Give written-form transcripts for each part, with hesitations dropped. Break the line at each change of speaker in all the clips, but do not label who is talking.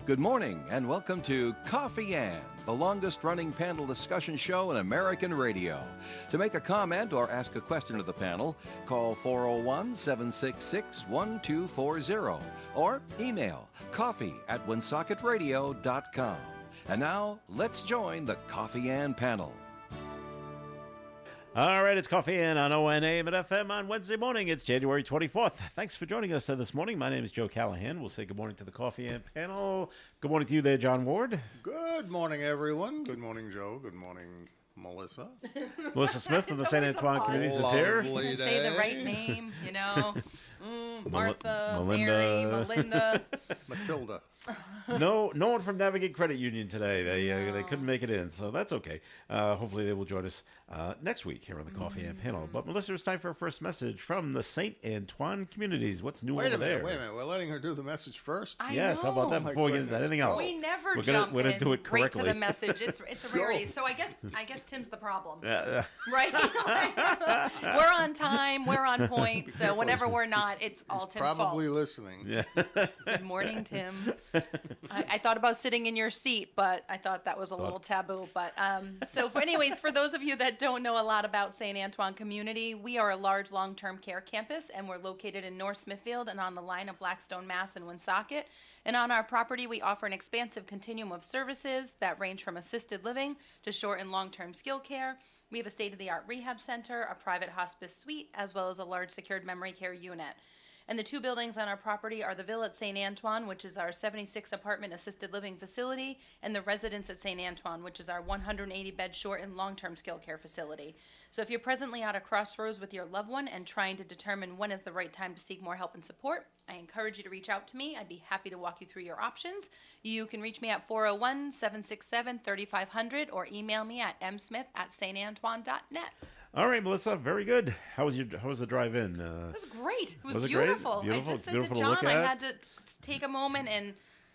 Good morning and welcome to Coffee Ann, the longest running panel discussion show in American radio. To make a comment or ask a question of the panel, call 401-766-1240 or email coffee@woonsocketradio.com. And now, let's join the Coffee Ann panel.
All right, it's Coffee Ann on ONAM and FM on Wednesday morning. It's January 24th. Thanks for joining us this morning. My name is Joe Callahan. We'll say good morning to the Coffee Ann panel. Good morning to you there, John Ward.
Good morning, everyone. Good morning, Joe. Good morning, Melissa.
Melissa Smith from the St. Antoine Communities is here.
Lovely
Say the
day.
right name, you know. Martha,
Melinda.
Mary, Melinda.
Matilda.
No one from Navigate Credit Union today. They couldn't make it in, so that's okay. Hopefully they will join us next week here on the Coffee Ann panel. But Melissa, it's time for our first message from the St. Antoine Communities. What's new over there?
Wait a minute. We're letting her do the message first?
Yes, how about that
My
before we get into
goodness.
anything else?
We never
We're
jump
gonna
in
do it
right to
correctly.
the message. It's a rarity. So I guess Tim's the problem, right? We're on time. We're on point. So whenever we're not, it's all
He's
Tim's
probably
fault.
listening.
Yeah.
Good morning, Tim. I thought about sitting in your seat, but I thought that was a little taboo. But anyways, for those of you that don't know a lot about St. Antoine Community, we are a large long-term care campus, and we're located in North Smithfield and on the line of Blackstone, Mass. And Woonsocket. And on our property, we offer an expansive continuum of services that range from assisted living to short and long-term skill care. We have a state-of-the-art rehab center, a private hospice suite, as well as a large secured memory care unit. And the two buildings on our property are the Villa at St. Antoine, which is our 76-apartment assisted living facility, and the Residence at St. Antoine, which is our 180-bed short and long-term skilled care facility. So if you're presently at a crossroads with your loved one and trying to determine when is the right time to seek more help and support, I encourage you to reach out to me. I'd be happy to walk you through your options. You can reach me at 401-767-3500 or email me at msmith@santantoine.net.
All right, Melissa, very good. How was the drive in?
It was great. It was,
Was it great?
beautiful.
Beautiful?
I just said
Beautiful
to
to look
John I
at?
had to take a moment and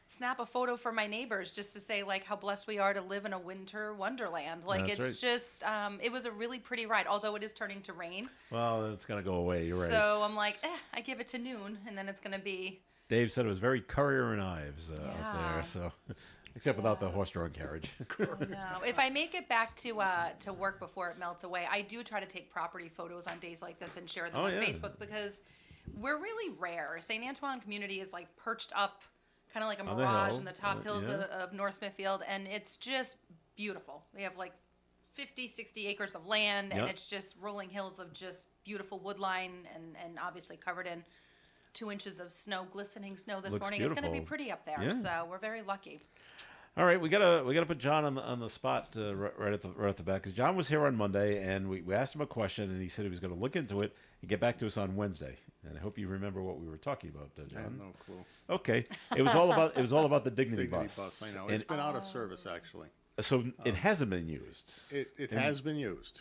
snap a photo for my neighbors just to say like how blessed we are to live in a winter wonderland. Like
That's
it's just it was a really pretty ride, although it is turning to rain.
Well, it's going to go away. You're right.
So I'm like, I give it to noon and then it's going to be
Dave said it was very Currier and Ives out
Yeah.
there, so except without the horse-drawn carriage.
No, if I make it back to work before it melts away, I do try to take property photos on days like this and share them
Oh,
on
yeah.
Facebook because we're really rare. St. Antoine Community is like perched up, kind of like a
On the
mirage
hill.
in the top hills
Yeah.
of North Smithfield, and it's just beautiful. We have like 50, 60 acres of land, and
Yep.
it's just rolling hills of just beautiful woodline, and obviously covered in 2 inches of snow, glistening snow this
Looks
morning. It's going to be
beautiful.
pretty up there,
Yeah.
so we're very lucky.
All right, we gotta put John on the spot right at the back because John was here on Monday and we asked him a question and he said he was going to look into it and get back to us on Wednesday. And I hope you remember what we were talking about,
I have
John.
no clue.
Okay, it was all about the Dignity,
Dignity bus, I know.
And
It's been out of service, actually.
so it hasn't been used.
It has been used.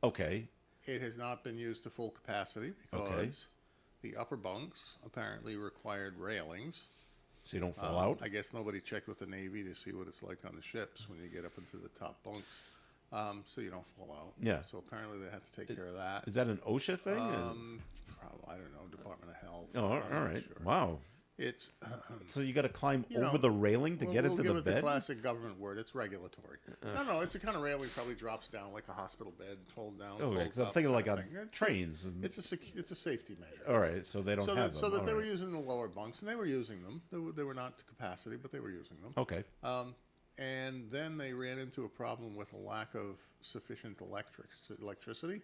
Okay.
It has not been used to full capacity because
Okay.
the upper bunks apparently required railings.
So you don't fall out.
I guess nobody checked with the Navy to see what it's like on the ships when you get up into the top bunks, so you don't fall out.
Yeah.
So apparently they have to take care of that.
Is that an OSHA thing?
Probably, I don't know, Department of Health.
Oh, all
I'm not
right.
sure.
Wow.
It's
So you got to climb
You know,
over the railing to get
we'll
into
give
the
it
bed?
the classic government word. It's regulatory. No, it's a kind of railing probably drops down like a hospital bed, fold down.
Okay,
folds
because I'm
up
thinking like
kind
on
of thing.
trains. And,
It's a safety measure.
all right, so they don't
So
have
that,
them.
so that
All
they were
right.
using the lower bunks, and they were using them. They were not to capacity, but they were using them.
Okay.
And then they ran into a problem with a lack of sufficient electricity.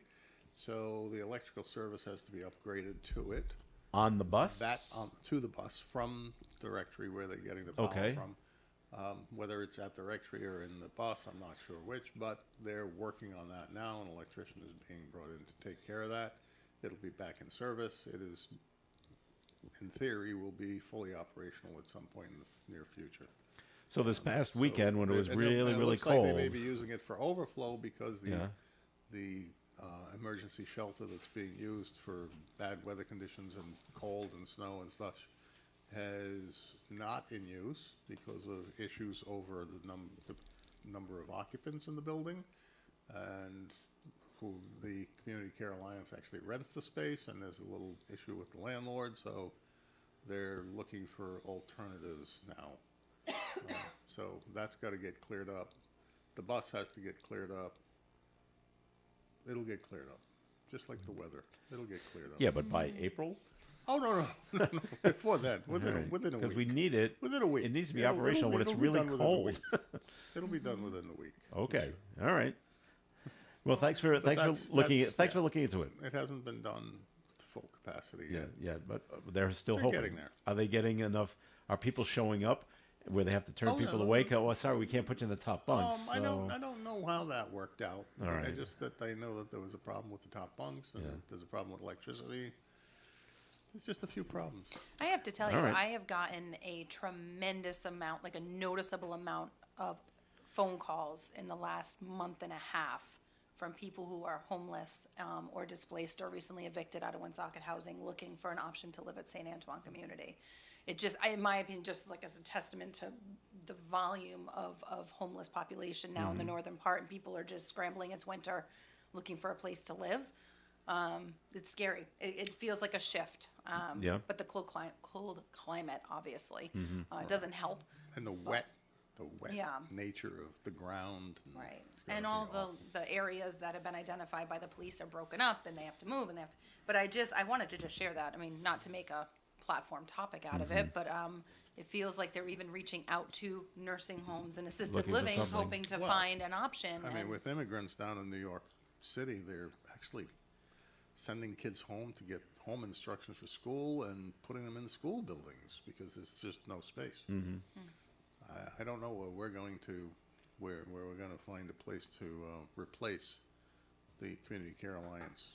So the electrical service has to be upgraded to it.
On the bus?
To the bus from the rectory where they're getting the power
Okay.
from. Whether it's at the rectory or in the bus, I'm not sure which, but they're working on that now. An electrician is being brought in to take care of that. It'll be back in service. It is, in theory, will be fully operational at some point in the near future.
So this past weekend when it was
And
really,
it
really
looks
cold.
like they may be using it for overflow because
Yeah.
the emergency shelter that's being used for bad weather conditions and cold and snow and such has not in use because of issues over the number of occupants in the building, and who the Community Care Alliance actually rents the space, and there's a little issue with the landlord, so they're looking for alternatives now. So that's got to get cleared up. The bus has to get cleared up. It'll get cleared up, just like the weather. It'll get cleared up.
Yeah, but by April?
Oh, no. No. Before that, within a week.
Because we need it.
Within a week.
It needs to be
It'll-
operational when
it'll
it's
be
really
done within a
cold.
week. It'll be done within a week.
Okay. All right. Well, thanks for
that's-
looking
that's-
thanks for looking into it.
It hasn't been done to full capacity
Yeah,
yet.
yeah, but they're still
They're
hoping.
getting there.
Are they getting enough? Are people showing up where they have to turn
Oh, yeah.
people away? Oh, sorry, we can't put you in the top bunks.
I don't
so-
know how that worked out.
All
I
right.
just that they know that there was a problem with the top bunks and
Yeah.
there's a problem with electricity. It's just a few problems.
I have to tell
All
you,
right.
I have gotten a tremendous amount, like a noticeable amount of phone calls in the last month and a half from people who are homeless or displaced or recently evicted out of Woonsocket housing looking for an option to live at St. Antoine Community. It just, in my opinion, just like as a testament to the volume of homeless population now in the northern part, and people are just scrambling. It's winter, looking for a place to live. It's scary. It feels like a shift.
Yeah.
But the cold climate, obviously, it doesn't help.
And the wet
Yeah.
nature of the ground.
Right.
it's gotta
And
be
all
awful.
the areas that have been identified by the police are broken up and they have to move and they have to, but I wanted to just share that. I mean, not to make a platform topic out of it, but it feels like they're even reaching out to nursing homes and assisted
Looking for
livings,
something.
hoping to
Well,
find an option.
I mean,
and-
with immigrants down in New York City, they're actually sending kids home to get home instruction for school and putting them in school buildings because there's just no space.
Mm-hmm.
I don't know where we're going to, where we're going to find a place to replace the Community Care Alliance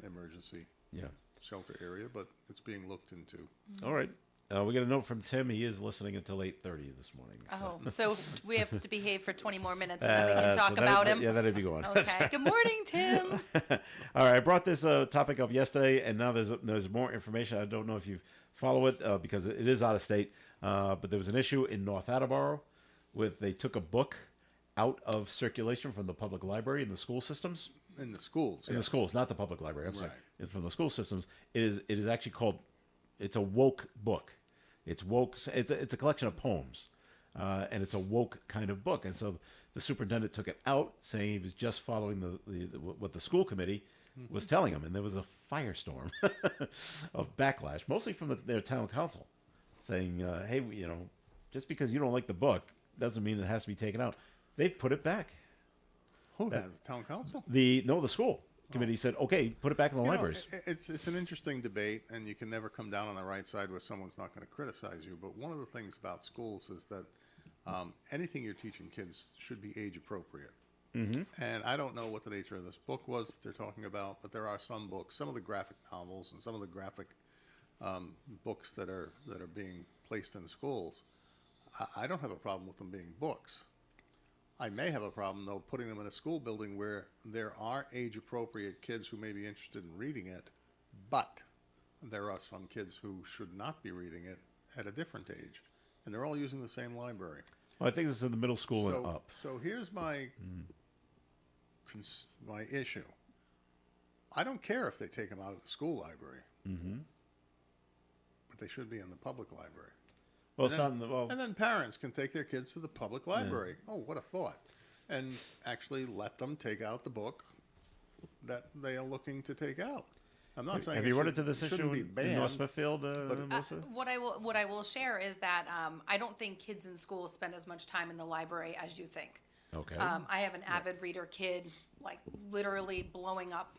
emergency
Yeah.
shelter area, but it's being looked into.
All right. We got a note from Tim. He is listening until 8:30 this morning.
Oh, so we have to behave for 20 more minutes and then we can
so
talk
that-
about him.
Yeah, that'd be going.
Okay. Good morning, Tim.
All right, I brought this topic up yesterday, and now there's more information. I don't know if you follow it because it is out of state, but there was an issue in North Attleboro with they took a book out of circulation from the public library in the school systems.
In the schools,
In the
yes.
schools, not the public library. I'm sorry,
Right.
it's from the school systems. It is actually called. It's a woke book. It's woke. It's a collection of poems, and it's a woke kind of book. And so the superintendent took it out, saying he was just following what the school committee was telling him, and there was a firestorm of backlash, mostly from their town council, saying, "Hey, just because you don't like the book doesn't mean it has to be taken out." They've put it back.
Who has? Town council?
The school committee said, "Okay, put it back in the
You know,
libraries."
it's an interesting debate, and you can never come down on the right side where someone's not going to criticize you. But one of the things about schools is that anything you're teaching kids should be age appropriate. Mm-hmm. And I don't know what the nature of this book was that they're talking about, but there are some books, some of the graphic novels, and some of the graphic books that are being placed in schools. I don't have a problem with them being books. I may have a problem, though, putting them in a school building where there are age-appropriate kids who may be interested in reading it, but there are some kids who should not be reading it at a different age, and they're all using the same library.
Well, I think this is in the middle school and up.
So here's my my issue. I don't care if they take them out of the school library, but they should be in the public library.
Well, it's
And
not
then-
in the well.
And then parents can take their kids to the public library. Oh, what a thought. And actually let them take out the book that they are looking to take out. I'm not saying
Have
it
you run
should-
into this
it
issue
shouldn't be
in
banned.
North Smithfield,
but-
Melissa?
What I will share is that I don't think kids in school spend as much time in the library as you think.
Okay.
I have an avid reader kid, like literally blowing up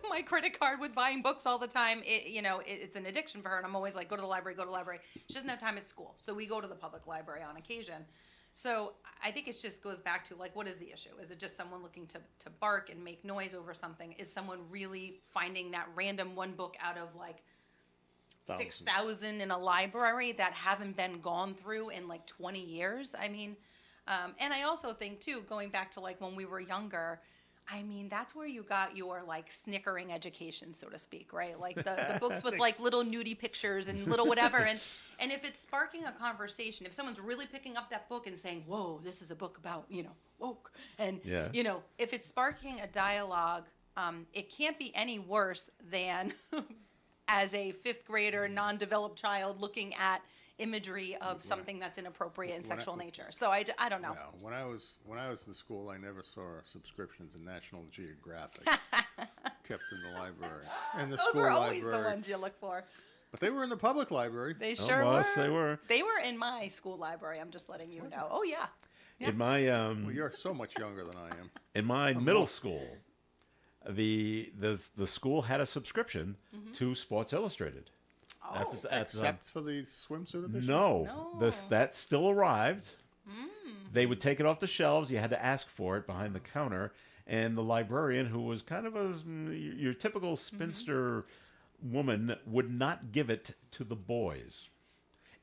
my credit card with buying books all the time. It's an addiction for her, and I'm always like, go to the library, go to the library. She doesn't have time at school, so we go to the public library on occasion. So I think it just goes back to, like, what is the issue? Is it just someone looking to bark and make noise over something? Is someone really finding that random one book out of, like, 6,000 in a library that haven't been gone through in, like, 20 years? I mean, and I also think, too, going back to, like, when we were younger, I mean, that's where you got your, like, snickering education, so to speak, right? Like the books with, like, little nudie pictures and little whatever. And if it's sparking a conversation, if someone's really picking up that book and saying, whoa, this is a book about, woke. And,
Yeah.
if it's sparking a dialogue, it can't be any worse than as a fifth grader, non-developed child looking at imagery of something that's inappropriate in
when I-
sexual nature. So I don't know.
No, when I was in school, I never saw a subscription to National Geographic kept in the library. In the
Those
school
were always
library.
the ones you look for.
But they were in the public library.
They sure
well,
were.
they were.
They were in my school library. I'm just letting you know. Oh yeah.
In my
Well, you're so much younger than I am.
in my middle school, the school had a subscription to Sports Illustrated.
Oh.
At the time.
Except for the swimsuit edition?
No,
No.
that still arrived. They would take it off the shelves. You had to ask for it behind the counter, and the librarian, who was kind of your typical spinster woman, would not give it to the boys.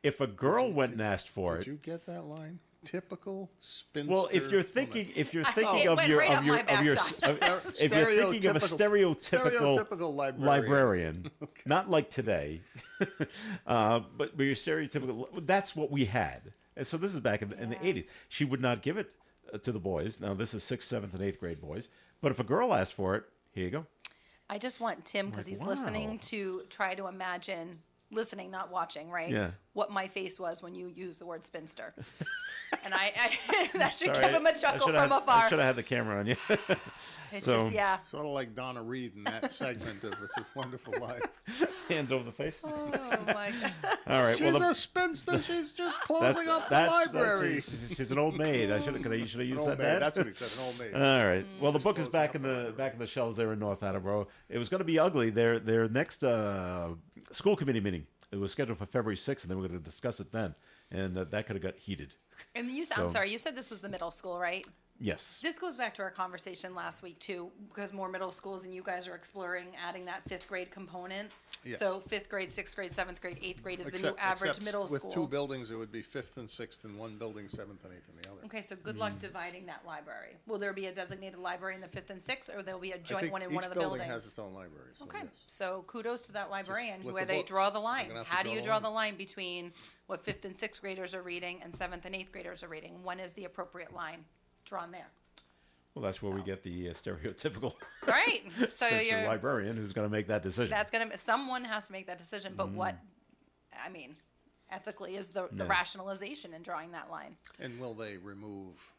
If a girl went and asked for
Did
it,
you get that line? Typical spinster.
well, if you're
woman.
thinking
It
of
went
your
right
of
up
your
my
of your
backside.
if you're thinking of a stereotypical
stereotypical
librarian, not like today, but your stereotypical. That's what we had, and so this is back in the 80s. She would not give it to the boys. Now this is 6th, 7th, and 8th grade boys. But if a girl asked for it, here you go.
I just want Tim, because
Like,
he's
wow.
listening, to try to imagine, listening, not watching, right?
Yeah.
What my face was when you used the word spinster. And I that should
Sorry,
give him a chuckle from afar.
I should have had the camera on you.
It's
so-
just, yeah.
Sort of like Donna Reed in that segment of It's a Wonderful Life.
Hands over the face.
Oh my God.
All right.
She's
well,
a spinster. She's just closing up the library.
She's an old maid. You should have
An
used
old
that.
maid. That's what he said, an old maid.
All right. Well, the
Just
book is
closing
back
up
in
the
the
library.
back in the shelves there in North Attleboro. It was going to be ugly. Their next school committee meeting. It was scheduled for February 6th, and they were going to discuss it then, and that could have got heated.
And I'm
So-
sorry, you said this was the middle school, right?
Yes.
This goes back to our conversation last week too, because more middle schools and you guys are exploring adding that 5th grade component.
Yes.
So 5th grade, 6th grade, 7th grade, 8th grade is the new average middle
with
school.
two buildings, it would be 5th and 6th, and one building 7th and 8th in the other.
Okay, so good luck dividing that library. Will there be a designated library in the 5th and 6th, or there'll be a
I
joint
think
one in one of the
each building
buildings?
has its own library. So
Okay,
yes.
so kudos to that librarian,
split
where
the
they
books.
draw the
They're
line.
gonna have to
How do
draw
you
the
draw
line.
the line between what 5th and 6th graders are reading and 7th and 8th graders are reading? When is the appropriate line drawn there?
Well, that's where we
So-
get the stereotypical
Right, so
sister
you're,
librarian who's going to make that decision.
that's gonna, someone has to make that decision, but what, I mean, ethically is the
Yeah.
rationalization in drawing that line?
And will they remove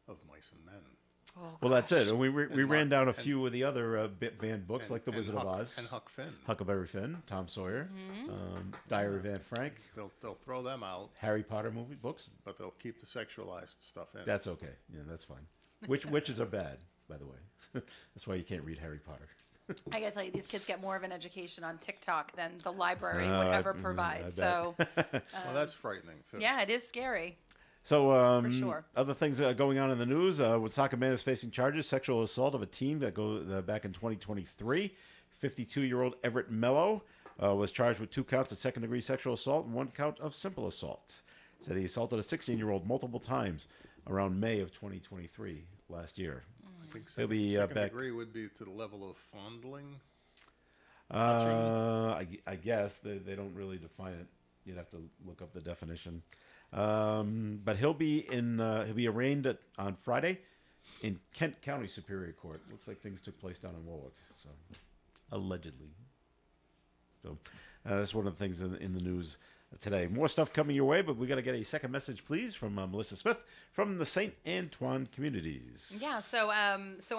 Of Mice and Men?
Oh,
Well, that's
gosh.
it. And we ran
Mark-
down a
and-
few of the other banned books, like The Wizard
Huck,
of Oz,
and Huck Finn.
Huckleberry Finn, Tom Sawyer, Diary of Anne Frank,
They'll throw them out,
Harry Potter movie books.
but they'll keep the sexualized stuff in.
That's okay. Yeah, that's fine. Witches are bad, by the way. That's why you can't read Harry Potter.
I gotta tell you, these kids get more of an education on TikTok than the library
Oh,
would
I-
ever
I
provide.
bet.
So,
Well, that's frightening too.
yeah, it is scary.
So,
sure.
other things going on in the news. Woonsocket man is facing charges sexual assault of a teen that goes back in 2023. 52-year-old Everett Mello was charged with 2 counts of second-degree sexual assault and 1 count of simple assault. Said he assaulted a 16-year-old multiple times around May of 2023 last year.
I think
He'll be,
second
back-
degree would be to the level of fondling.
I guess they don't really define it. You'd have to look up the definition. But he'll be arraigned on Friday in Kent County Superior Court. Looks like things took place down in Warwick, so allegedly. So that's one of the things in the news today. More stuff coming your way, but we got to get a second message, please, from Melissa Smith from the St. Antoine Communities.
Yeah, so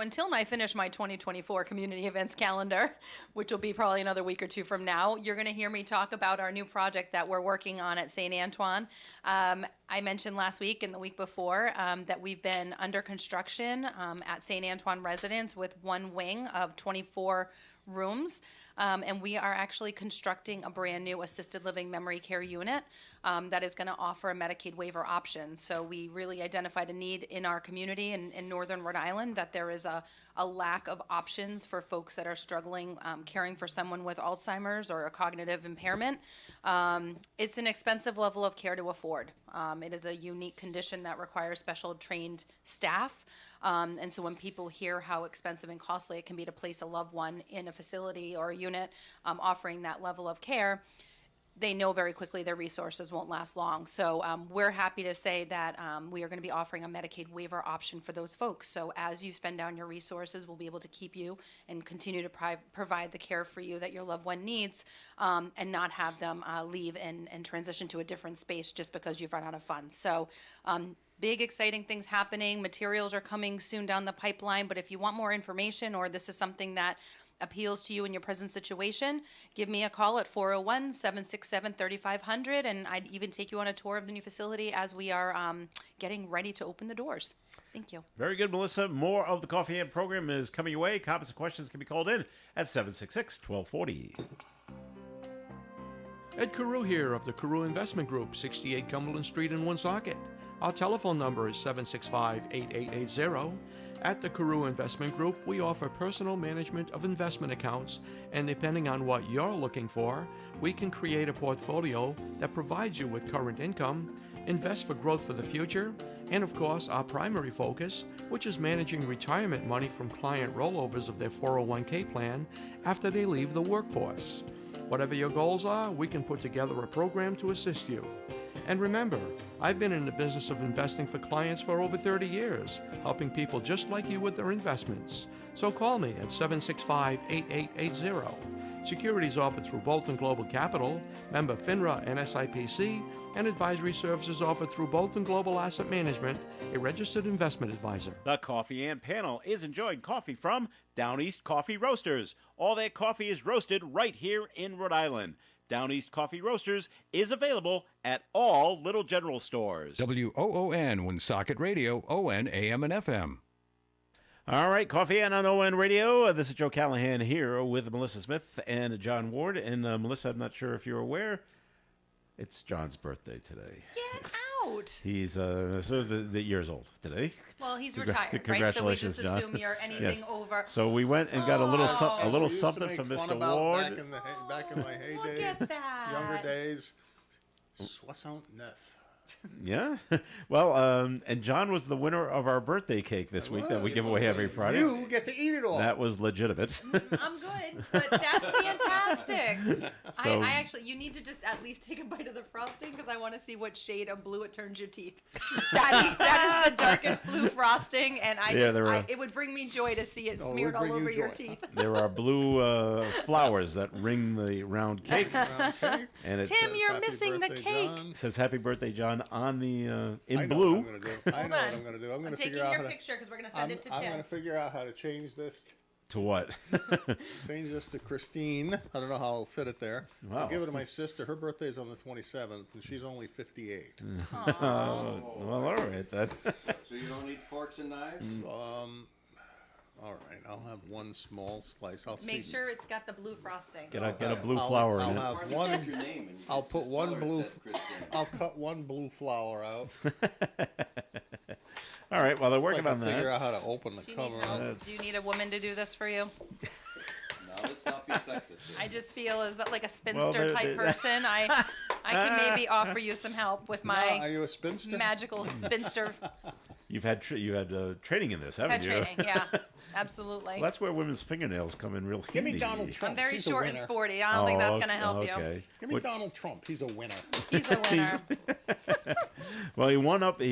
until I finish my 2024 community events calendar, which will be probably another week or two from now, you're going to hear me talk about our new project that we're working on at St. Antoine. I mentioned last week and the week before that we've been under construction at St. Antoine Residence with one wing of 24 rooms, and we are actually constructing a brand new assisted living memory care unit that is going to offer a Medicaid waiver option. So we really identified a need in our community in northern Rhode Island that there is a lack of options for folks that are struggling caring for someone with Alzheimer's or a cognitive impairment. It's an expensive level of care to afford. It is a unique condition that requires special trained staff. And so when people hear how expensive and costly it can be to place a loved one in a facility or a unit offering that level of care, they know very quickly their resources won't last long. So we're happy to say that we are going to be offering a Medicaid waiver option for those folks. So as you spend down your resources, we'll be able to keep you and continue to provide the care for you that your loved one needs, and not have them leave and transition to a different space just because you've run out of funds. So big, exciting things happening. Materials are coming soon down the pipeline. But if you want more information, or this is something that appeals to you in your present situation, give me a call at 401-767-3500, and I'd even take you on a tour of the new facility as we are getting ready to open the doors. Thank you.
Very good, Melissa. More of the Coffee and program is coming your way. Comments and questions can be called in at 766-1240.
Ed Carew here of the Carew Investment Group, 68 Cumberland Street in Woonsocket. Our telephone number is 765-8880. At the Carew Investment Group, we offer personal management of investment accounts, and depending on what you're looking for, we can create a portfolio that provides you with current income, invest for growth for the future, and of course, our primary focus, which is managing retirement money from client rollovers of their 401k plan after they leave the workforce. Whatever your goals are, we can put together a program to assist you. And remember, I've been in the business of investing for clients for over 30 years, helping people just like you with their investments. So call me at 765-8880. Securities offered through Bolton Global Capital, member FINRA and SIPC, and advisory services offered through Bolton Global Asset Management, a registered investment advisor.
The Coffee and Panel is enjoying coffee from Down East Coffee Roasters. All their coffee is roasted right here in Rhode Island. Down East Coffee Roasters is available at all Little General stores.
WOON Woonsocket Radio, ON AM and FM.
All right, Coffee and on ON Radio. This is Joe Callahan here with Melissa Smith and John Ward. And Melissa, I'm not sure if you're aware, it's John's birthday today.
Get out.
He's the years old today.
Well, he's retired, right? So we
Congratulations,
just
John.
assume you're anything
Yes.
over.
So we went and got a little
Oh.
We used to
something
make
from
fun
Mr.
about
Ward.
back in my heyday,
Look at that.
younger days. 69.
Yeah. Well, and John was the winner of our birthday cake this week that we give away every Friday.
You get to eat it all.
That was legitimate.
I'm good, but that's fantastic.
So-
I actually, you need to just at least take a bite of the frosting because I want to see what shade of blue it turns your teeth. That is the darkest blue frosting, and it would bring me joy to see it
No, it
smeared
would
all
bring you
over your
joy.
teeth.
There are blue flowers that ring the round cake,
Okay.
and it
Tim, you're
Happy
missing the
birthday,
cake.
John.
says "Happy Birthday, John" on the
I
in
know
blue.
What I'm gonna do. I know
Hold
what
on.
I'm going to do. I'm going
I'm
to
taking
figure out
your
how to.
picture because we're going to send it to
I'm
Tim.
going to figure out how to change this.
To what?
Change this to Christine. I don't know how I'll fit it there.
Wow.
I'll give it to my sister. Her birthday's on the 27th, and she's only 58.
Well, all right then.
So you don't need forks and knives?
All right, I'll have one small slice. I'll
Make
see.
sure it's got the blue frosting.
Get a blue
I'll-
flower
I'll
in it.
have
Hard to
one.
set your name and you
I'll
just
put one
tell her it
blue.
said Christine.
I'll cut one blue flower out.
All right. Well, they're
I
working
can
on
figure
that.
out how to open the
Do you need
cover.
help? Do you need a woman to do this for you?
No, let's not be sexist.
I just feel as that like a spinster type
they're-
person. I can maybe offer you some help with
Are
my
you a spinster?
magical spinster
You've had training in this, haven't
head
you?
training. Yeah, absolutely.
Well, that's where women's fingernails come in real
Give me
handy.
Donald Trump.
I'm very
He's a
short and
winner.
sporty. I don't think that's going to help
okay.
Give me
What-
Donald Trump. He's a winner.
you. He's a winner.
Well, he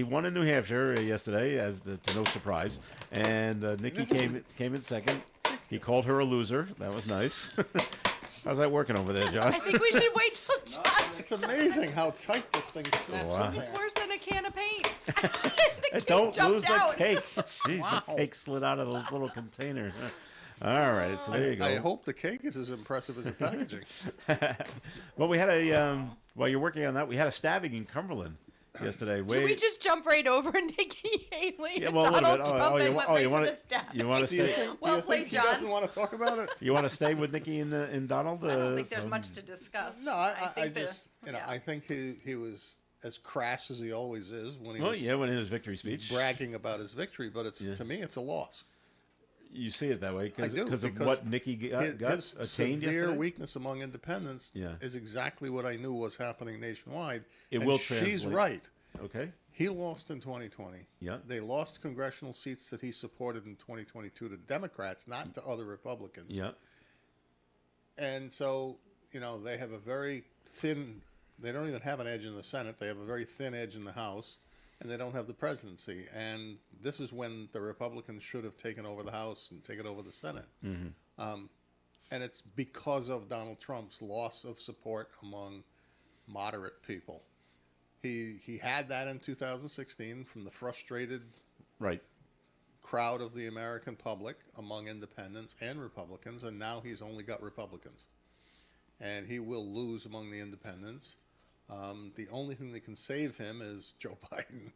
won in New Hampshire yesterday, to no surprise, and Nikki came in second. He called her a loser. That was nice. How's that working over there, John?
I think we should wait till John.
It's amazing how tight this thing snaps
Wow.
in
It's
there.
worse than a can of paint. the cake
Don't
jumped
lose the
out.
cake. Jeez, the cake slid out of the little container. All right, so there you go.
I hope the cake is as impressive as the packaging.
Well, we had a while you're working on that, we had a stabbing in Cumberland yesterday.
Should we just jump right over Nikki Haley
Yeah,
and
well, a little
Donald
bit.
Trump and went right
wanna-
to the stab?
you want to
Do you
stay?
think,
Well
do you
played,
think he
John.
doesn't want to talk about it?
You want to stay with Nikki and Donald?
I don't think there's
so-
much to discuss.
No, I just,
yeah.
I think he was as crass as he always is when he
Well,
was
yeah, when in his victory speech,
bragging about his victory, but it's to me, it's a loss.
you see it that way
I do,
because of
because
what Nikki got
His
attained
severe
yesterday.
weakness among independents
Yeah.
is exactly what I knew was happening nationwide.
It
and
will
she's
translate.
right.
Okay.
He lost in 2020.
Yeah.
They lost congressional seats that he supported in 2022 to Democrats, not to other Republicans.
Yeah.
And so they have a very thin, they don't even have an edge in the Senate. They have a very thin edge in the House, and they don't have the presidency. And this is when the Republicans should have taken over the House and taken over the Senate. And it's because of Donald Trump's loss of support among moderate people. He had that in 2016 from the frustrated
Right.
crowd of the American public among independents and Republicans, and now he's only got Republicans. And he will lose among the independents. The only thing that can save him is Joe Biden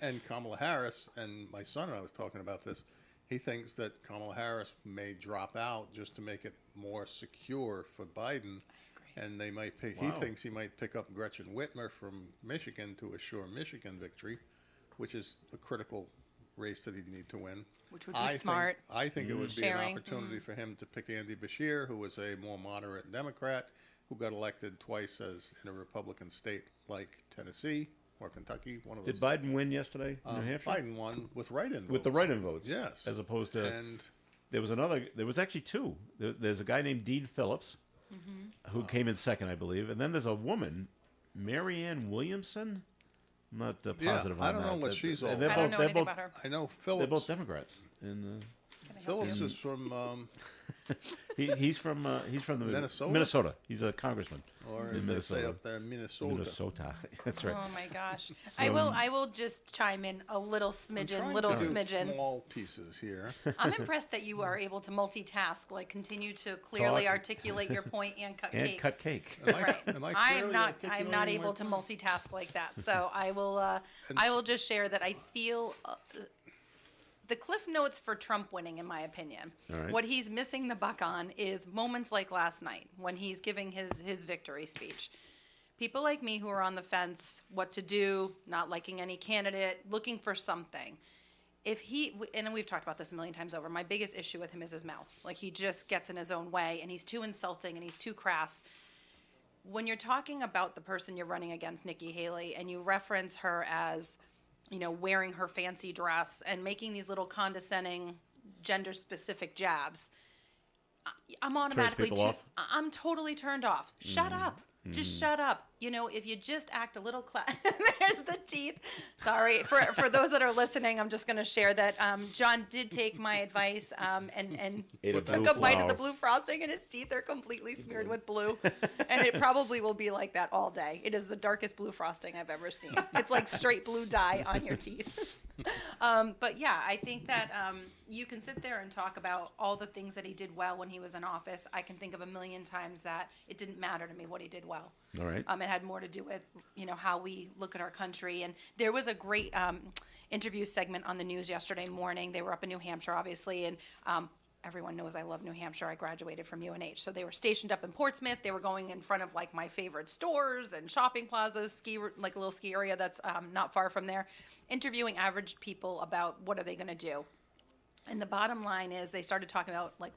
and Kamala Harris. And my son and I was talking about this. He thinks that Kamala Harris may drop out just to make it more secure for Biden. And they might pick,
Wow.
he thinks he might pick up Gretchen Whitmer from Michigan to assure Michigan victory, which is a critical race that he'd need to win.
Which would be smart.
I think it would be
Sharing.
an opportunity for him to pick Andy Beshear, who was a more moderate Democrat, who got elected twice as in a Republican state like Tennessee or Kentucky. One of those.
Did Biden win yesterday in New Hampshire?
Biden won with write-in votes.
With the write-in votes.
Yes.
As opposed to
And
there was actually two. There's a guy named Dean Phillips who came in second, I believe, and then there's a woman, Marianne Williamson. I'm not positive on
I don't
that.
know what she's all
They're
about.
I don't know
they're
anything
both-
about her.
I know
They're both
Phillips.
Democrats. And
Phillips is from,
he's from the
Minnesota?
Minnesota. He's a congressman
or
in
as they say
Minnesota.
up there, Minnesota.
Minnesota. That's right.
Oh my gosh. I will just chime in a little
I'm
smidgen,
trying
little
to do
smidgen.
small pieces here.
I'm impressed that you are able to multitask, like continue to clearly
Talk.
articulate your point and cut
And
cake.
cut cake.
Right.
Am I
I'm
clearly
not. I'm not
articulating my
able to
point?
multitask like that. So I will. I will just share that I feel the cliff notes for Trump winning, in my opinion.
All right.
What he's missing the buck on is moments like last night when he's giving his victory speech. People like me who are on the fence, what to do, not liking any candidate, looking for something. If he, and we've talked about this a million times over, my biggest issue with him is his mouth. Like, he just gets in his own way, and he's too insulting, and he's too crass. When you're talking about the person you're running against, Nikki Haley, and you reference her as, wearing her fancy dress and making these little condescending, gender-specific jabs, I'm automatically
people off?
I'm totally turned off. Shut up. Just shut up. If you just act a little there's the teeth. Sorry. For those that are listening, I'm just going to share that John did take my advice and
Ate a
took
blue
a bite of the
flower.
blue frosting, and his teeth are completely smeared with blue. And it probably will be like that all day. It is the darkest blue frosting I've ever seen. It's like straight blue dye on your teeth. But yeah, I think that you can sit there and talk about all the things that he did well when he was in office. I can think of a million times that it didn't matter to me what he did well.
All right.
It had more to do with, how we look at our country. And there was a great interview segment on the news yesterday morning. They were up in New Hampshire, obviously, and everyone knows I love New Hampshire. I graduated from UNH. So they were stationed up in Portsmouth. They were going in front of, like, my favorite stores and shopping plazas, like a little ski area that's not far from there, interviewing average people about what are they going to do. And the bottom line is they started talking about, like,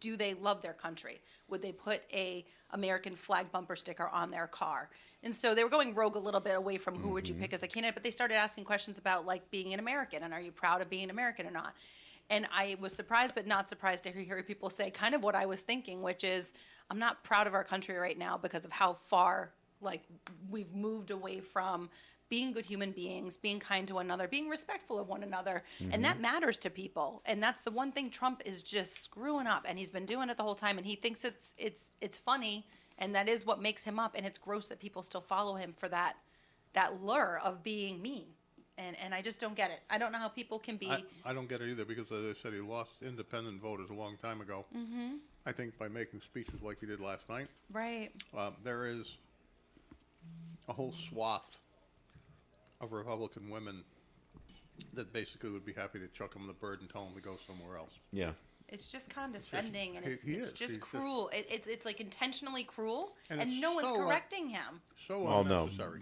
do they love their country? Would they put a American flag bumper sticker on their car? And so they were going rogue a little bit away from who would you pick as a candidate, but they started asking questions about, like, being an American, and are you proud of being American or not? And I was surprised but not surprised to hear people say kind of what I was thinking, which is, I'm not proud of our country right now because of how far, like, we've moved away from being good human beings, being kind to one another, being respectful of one another. And that matters to people. And that's the one thing Trump is just screwing up. And he's been doing it the whole time. And he thinks it's funny. And that is what makes him up. And it's gross that people still follow him for that lure of being mean. And I just don't get it. I don't know how people can be.
I don't get it either because, as I said, he lost independent voters a long time ago. Mm-hmm. I think by making speeches like he did last night.
Right.
There is a whole swath of Republican women that basically would be happy to chuck him the bird and tell him to go somewhere else.
Yeah.
It's just condescending, and
he
it's
is.
just
He's
cruel. It's like intentionally cruel,
And
and
it's
no one's
so,
correcting him.
So
Well, no.
unnecessary.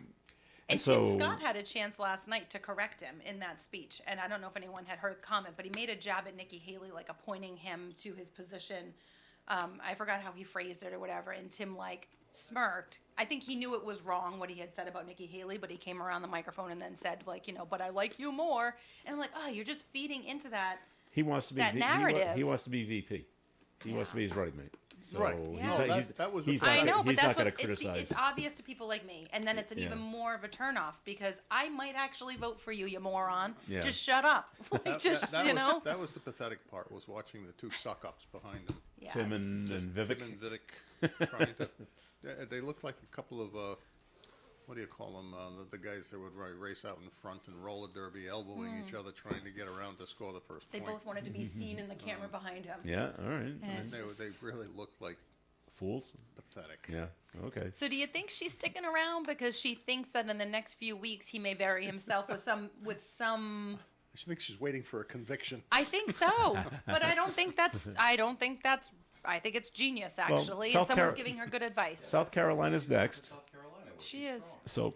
And
So-
Tim Scott had a chance last night to correct him in that speech. And I don't know if anyone had heard the comment, but he made a jab at Nikki Haley, like appointing him to his position. I forgot how he phrased it or whatever. And Tim, like, smirked. I think he knew it was wrong what he had said about Nikki Haley, but he came around the microphone and then said, like, but I like you more. And I'm like, oh, you're just feeding into that.
He wants to be
That narrative.
He wants to be VP. He wants to be his running mate. So
Right.
he's
Yeah.
not,
No,
he's,
that was
he's
the-
not,
I know,
he's
but that's
not going
what
to criticize.
it's obvious to people like me, and then it's an
Yeah.
even more of a turnoff because I might actually vote for you, you moron.
Yeah.
Just shut up, like you know.
That was the pathetic part, was watching the two suck-ups behind him.
Tim
Yes.
and Vivek.
Tim and Vidic trying to. They looked like a couple of what do you call them? The guys that would race out in front and roller derby, elbowing each other, trying to get around to score the first
They
point.
both wanted to be seen in the camera behind him.
Yeah, all right.
And
And
it's
they
just-
really looked like
Fools.
pathetic.
Yeah, okay.
So do you think she's sticking around because she thinks that in the next few weeks he may bury himself with some?
I think she's waiting for a conviction.
I think so, but I don't think that's. I think it's genius actually, and
South
someone's
Car-
giving her good advice.
South Carolina's next.
She is.
So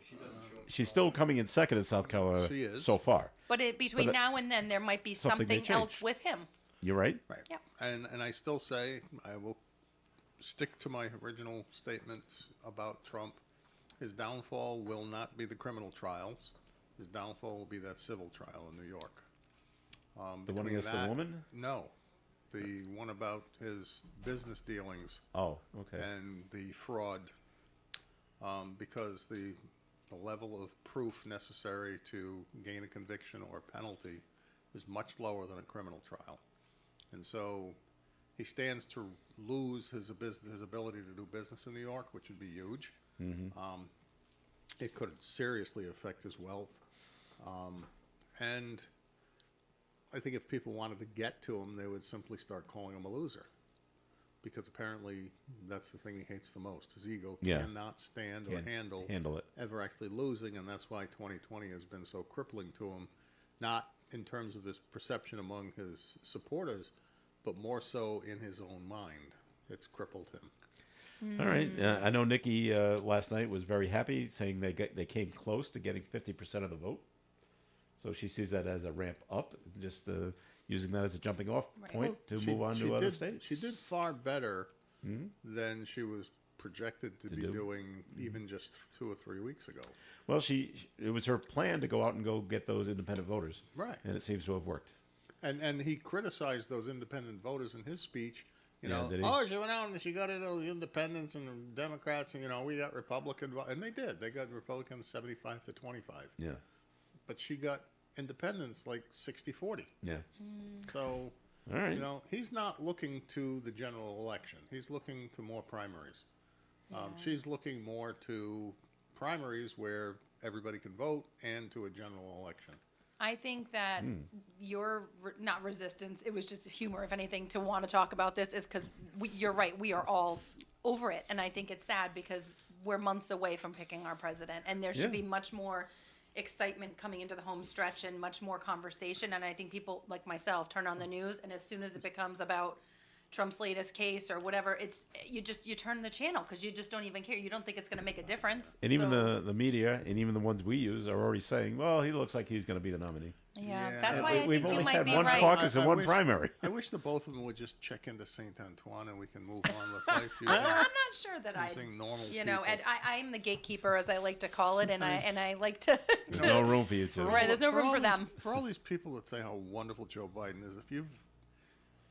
she's still coming in second in South Carolina
She is.
so far.
But between
But
now and then, there might be
something may
something else
change.
with him.
You're right?
Right.
Yeah.
And I still say I will stick to my original statements about Trump. His downfall will not be the criminal trials. His downfall will be that civil trial in New York.
The one
Between
against the
that-
woman?
No. The one about his business dealings
Oh, okay.
and the fraud, because the level of proof necessary to gain a conviction or penalty is much lower than a criminal trial. And so he stands to lose his ability to do business in New York, which would be huge. It could seriously affect his wealth. And I think if people wanted to get to him, they would simply start calling him a loser. Because apparently that's the thing he hates the most. His ego
Yeah.
cannot stand or
Can't
handle
it.
ever actually losing, and that's why 2020 has been so crippling to him, not in terms of his perception among his supporters, but more so in his own mind. It's crippled him.
All right. I know Nikki last night was very happy, saying they came close to getting 50% of the vote. So she sees that as a ramp up, just using that as a jumping off point to
She-
move on
she
to other
did-
states.
She did far better than she was projected to be
do.
doing even just 2 or 3 weeks ago.
Well, it was her plan to go out and go get those independent voters.
Right.
And it seems to have worked.
And he criticized those independent voters in his speech. You
Yeah,
know,
did he?
oh, she went out and she got into those independents and the Democrats, and we got Republican, and they did. They got Republicans 75 to 25,
Yeah.
but she got independents like 60-40.
Yeah.
So,
All right.
he's not looking to the general election. He's looking to more primaries. She's looking more to primaries where everybody can vote and to a general election.
I think that your not resistance, it was just humor, if anything, to want to talk about this is because you're right. We are all over it. And I think it's sad because we're months away from picking our president. And there should
Yeah.
be much more excitement coming into the home stretch and much more conversation. And I think people like myself turn on the news, and as soon as it becomes about Trump's latest case or whatever, you turn the channel because you just don't even care. You don't think it's going to make a difference.
And even
So,
the media and even the ones we use are already saying, well, he looks like he's going to be the nominee.
yeah,
Yeah.
that's
And
why I
We've
think
only
you might
had
be
one
right.
caucus and
I
one
wish-
primary.
I wish the both of them would just check into St. Antoine and we can move on with life.
I'm not sure that I,
Using normal
and
people.
I'm the gatekeeper, as I like to call it, and I like to.
There's no room for you two.
Right, there's no room
all
for
these-
them.
For all these people that say how wonderful Joe Biden is,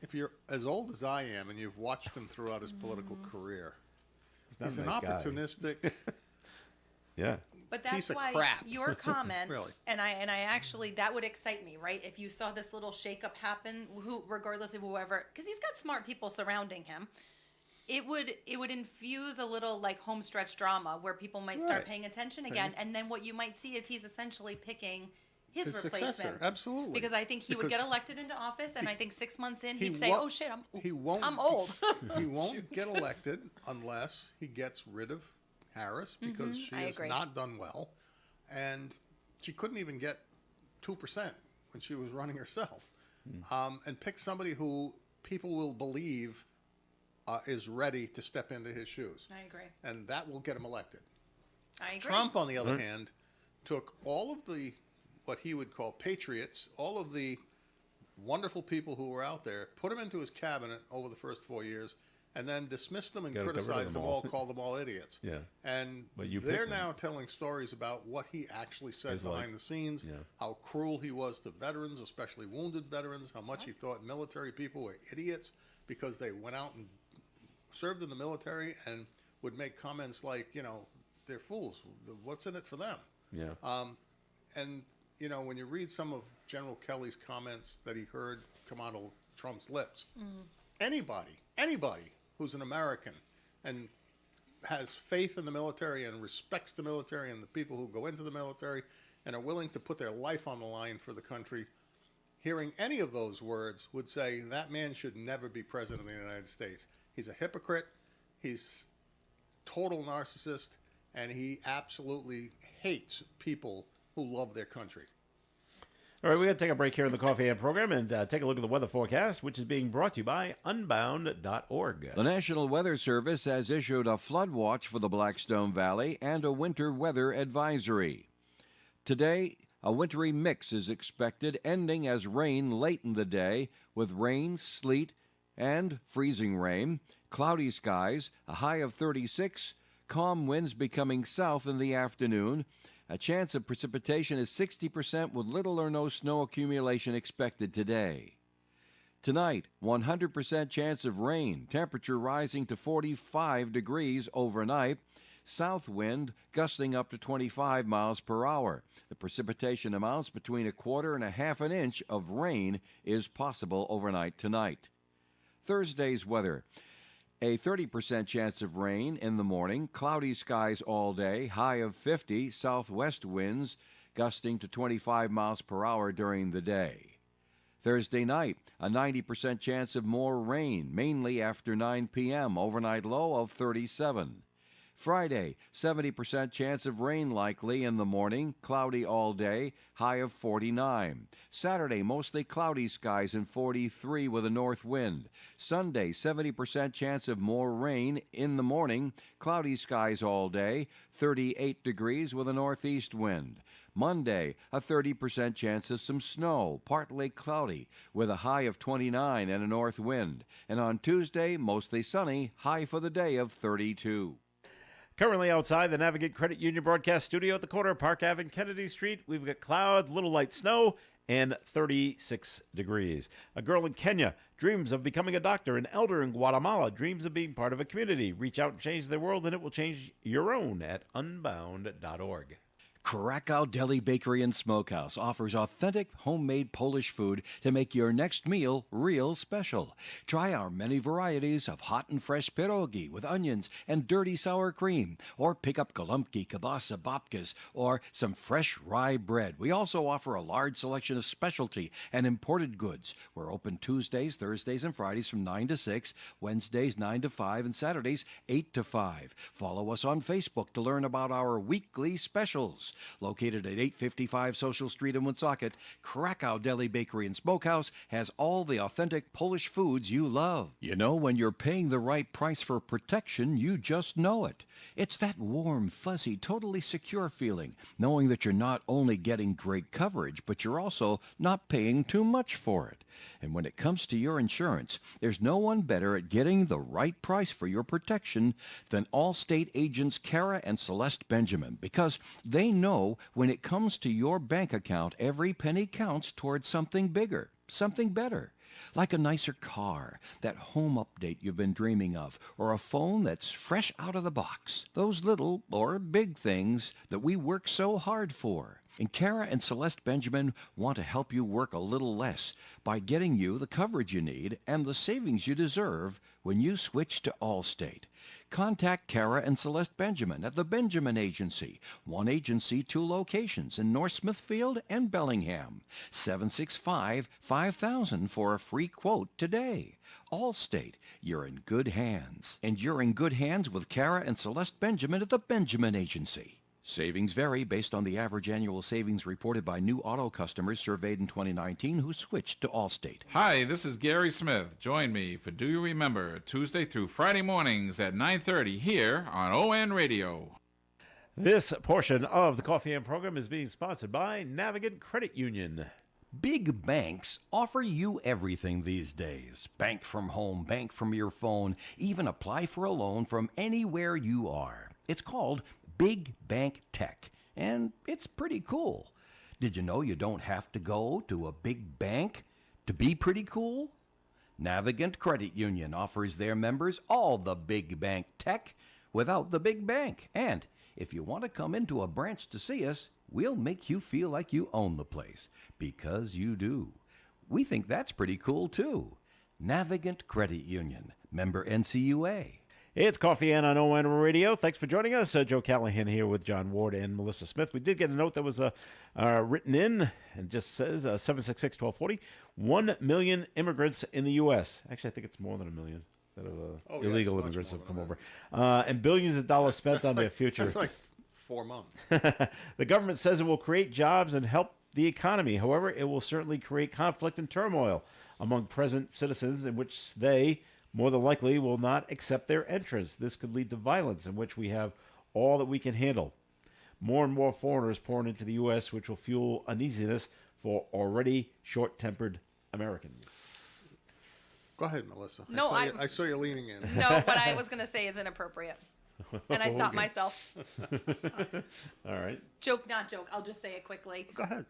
if you're as old as I am and you've watched him throughout his political career,
not
he's
a
an
nice guy.
opportunistic.
Yeah.
But
piece
that's
of
why
crap.
your comment,
Really.
and I actually that would excite me, right? If you saw this little shakeup happen, regardless of whoever, because he's got smart people surrounding him, it would infuse a little like home stretch drama where people might start
Right.
paying attention again, and then what you might see is he's essentially picking his
His
replacement.
successor, absolutely.
Because I think he would
Because
get elected into office, and I think 6 months in
he
he'd say,
wa-
"Oh shit,
he won't.
I'm old."
He won't get elected unless he gets rid of Harris because she
I
has
agree.
not done well, and she couldn't even get 2% when she was running herself, and pick somebody who people will believe is ready to step into his shoes,
I agree.
and that will get him elected.
I agree.
Trump, on the other hand, took all of the what he would call patriots, all of the wonderful people who were out there, put them into his cabinet over the first 4 years, and then dismissed them and
Got rid of
criticized
them
them all,
all.
called them all idiots.
Yeah.
And
But you
they're
picked them.
now telling stories about what he actually said
His
behind
life.
the scenes,
Yeah.
how cruel he was to veterans, especially wounded veterans, how much he thought military people were idiots because they went out and served in the military and would make comments like, they're fools. What's in it for them?
Yeah.
And, when you read some of General Kelly's comments that he heard come out of Trump's lips, anybody who's an American and has faith in the military and respects the military and the people who go into the military and are willing to put their life on the line for the country, hearing any of those words would say that man should never be president of the United States. He's a hypocrite. He's total narcissist, and he absolutely hates people who love their country.
All right, we're going to take a break here in the Coffee and program and take a look at the weather forecast, which is being brought to you by Unbound.org.
The National Weather Service has issued a flood watch for the Blackstone Valley and a winter weather advisory. Today, a wintry mix is expected, ending as rain late in the day, with rain, sleet, and freezing rain, cloudy skies, a high of 36, calm winds becoming south in the afternoon. A chance of precipitation is 60% with little or no snow accumulation expected today. Tonight, 100% chance of rain, temperature rising to 45 degrees overnight, south wind gusting up to 25 miles per hour. The precipitation amounts between 1/4 and 1/2 inch of rain is possible overnight tonight. Thursday's weather. A 30% chance of rain in the morning, cloudy skies all day, high of 50, southwest winds gusting to 25 miles per hour during the day. Thursday night, a 90% chance of more rain, mainly after 9 p.m., overnight low of 37. Friday, 70% chance of rain likely in the morning, cloudy all day, high of 49. Saturday, mostly cloudy skies and 43 with a north wind. Sunday, 70% chance of more rain in the morning, cloudy skies all day, 38 degrees with a northeast wind. Monday, a 30% chance of some snow, partly cloudy, with a high of 29 and a north wind. And on Tuesday, mostly sunny, high for the day of 32.
Currently outside the Navigate Credit Union broadcast studio at the corner of Park Ave and Kennedy Street, we've got clouds, little light snow, and 36 degrees. A girl in Kenya dreams of becoming a doctor. An elder in Guatemala dreams of being part of a community. Reach out and change their world, and it will change your own at Unbound.org.
Krakow Deli Bakery and Smokehouse offers authentic homemade Polish food to make your next meal real special. Try our many varieties of hot and fresh pierogi with onions and dirty sour cream, or pick up golubki, kielbasa, babkas, or some fresh rye bread. We also offer a large selection of specialty and imported goods. We're open Tuesdays, Thursdays, and Fridays from 9 to 6, Wednesdays 9 to 5, and Saturdays 8 to 5. Follow us on Facebook to learn about our weekly specials. Located at 855 Social Street in Woonsocket, Krakow Deli Bakery and Smokehouse has all the authentic Polish foods you love. You know, when you're paying the right price for protection, you just know it. It's that warm, fuzzy, totally secure feeling, knowing that you're not only getting great coverage, but you're also not paying too much for it. And when it comes to your insurance, there's no one better at getting the right price for your protection than Allstate agents Kara and Celeste Benjamin, because they know when it comes to your bank account, every penny counts towards something bigger, something better. Like a nicer car, that home update you've been dreaming of, or a phone that's fresh out of the box. Those little or big things that we work so hard for. And Kara and Celeste Benjamin want to help you work a little less by getting you the coverage you need and the savings you deserve when you switch to Allstate. Contact Kara and Celeste Benjamin at the Benjamin Agency. One agency, 2 locations in North Smithfield and Bellingham. 765-5000 for a free quote today. Allstate, you're in good hands. And you're in good hands with Kara and Celeste Benjamin at the Benjamin Agency. Savings vary based on the average annual savings reported by new auto customers surveyed in 2019 who switched to Allstate.
Hi, this is Gary Smith. Join me for Do You Remember, Tuesday through Friday mornings at 9:30 here on ON Radio.
This portion of the Coffee and program is being sponsored by Navigate Credit Union.
Big banks offer you everything these days. Bank from home, bank from your phone, even apply for a loan from anywhere you are. It's called Big Bank Tech, and it's pretty cool. Did you know you don't have to go to a big bank to be pretty cool? Navigant Credit Union offers their members all the big bank tech without the big bank. And if you want to come into a branch to see us, we'll make you feel like you own the place, because you do. We think that's pretty cool, too. Navigant Credit Union, member NCUA.
It's Coffee and on ON Radio. Thanks for joining us. Joe Callahan here with John Ward and Melissa Smith. We did get a note that was written in and just says 766-1240. 1 million immigrants in the U.S. Actually, I think it's more than a million that have illegal
it's much
immigrants
more
have
than
come
that.
over. And billions of dollars spent on their
like,
future.
That's like 4 months.
The government says it will create jobs and help the economy. However, it will certainly create conflict and turmoil among present citizens in which they more than likely will not accept their entrance. This could lead to violence in which we have all that we can handle. More and more foreigners pouring into the U.S., which will fuel uneasiness for already short-tempered Americans.
Go ahead, Melissa.
No,
I saw you leaning in.
No, what I was going to say is inappropriate. And I stopped myself.
All right.
Joke, not joke. I'll just say it quickly.
Go ahead.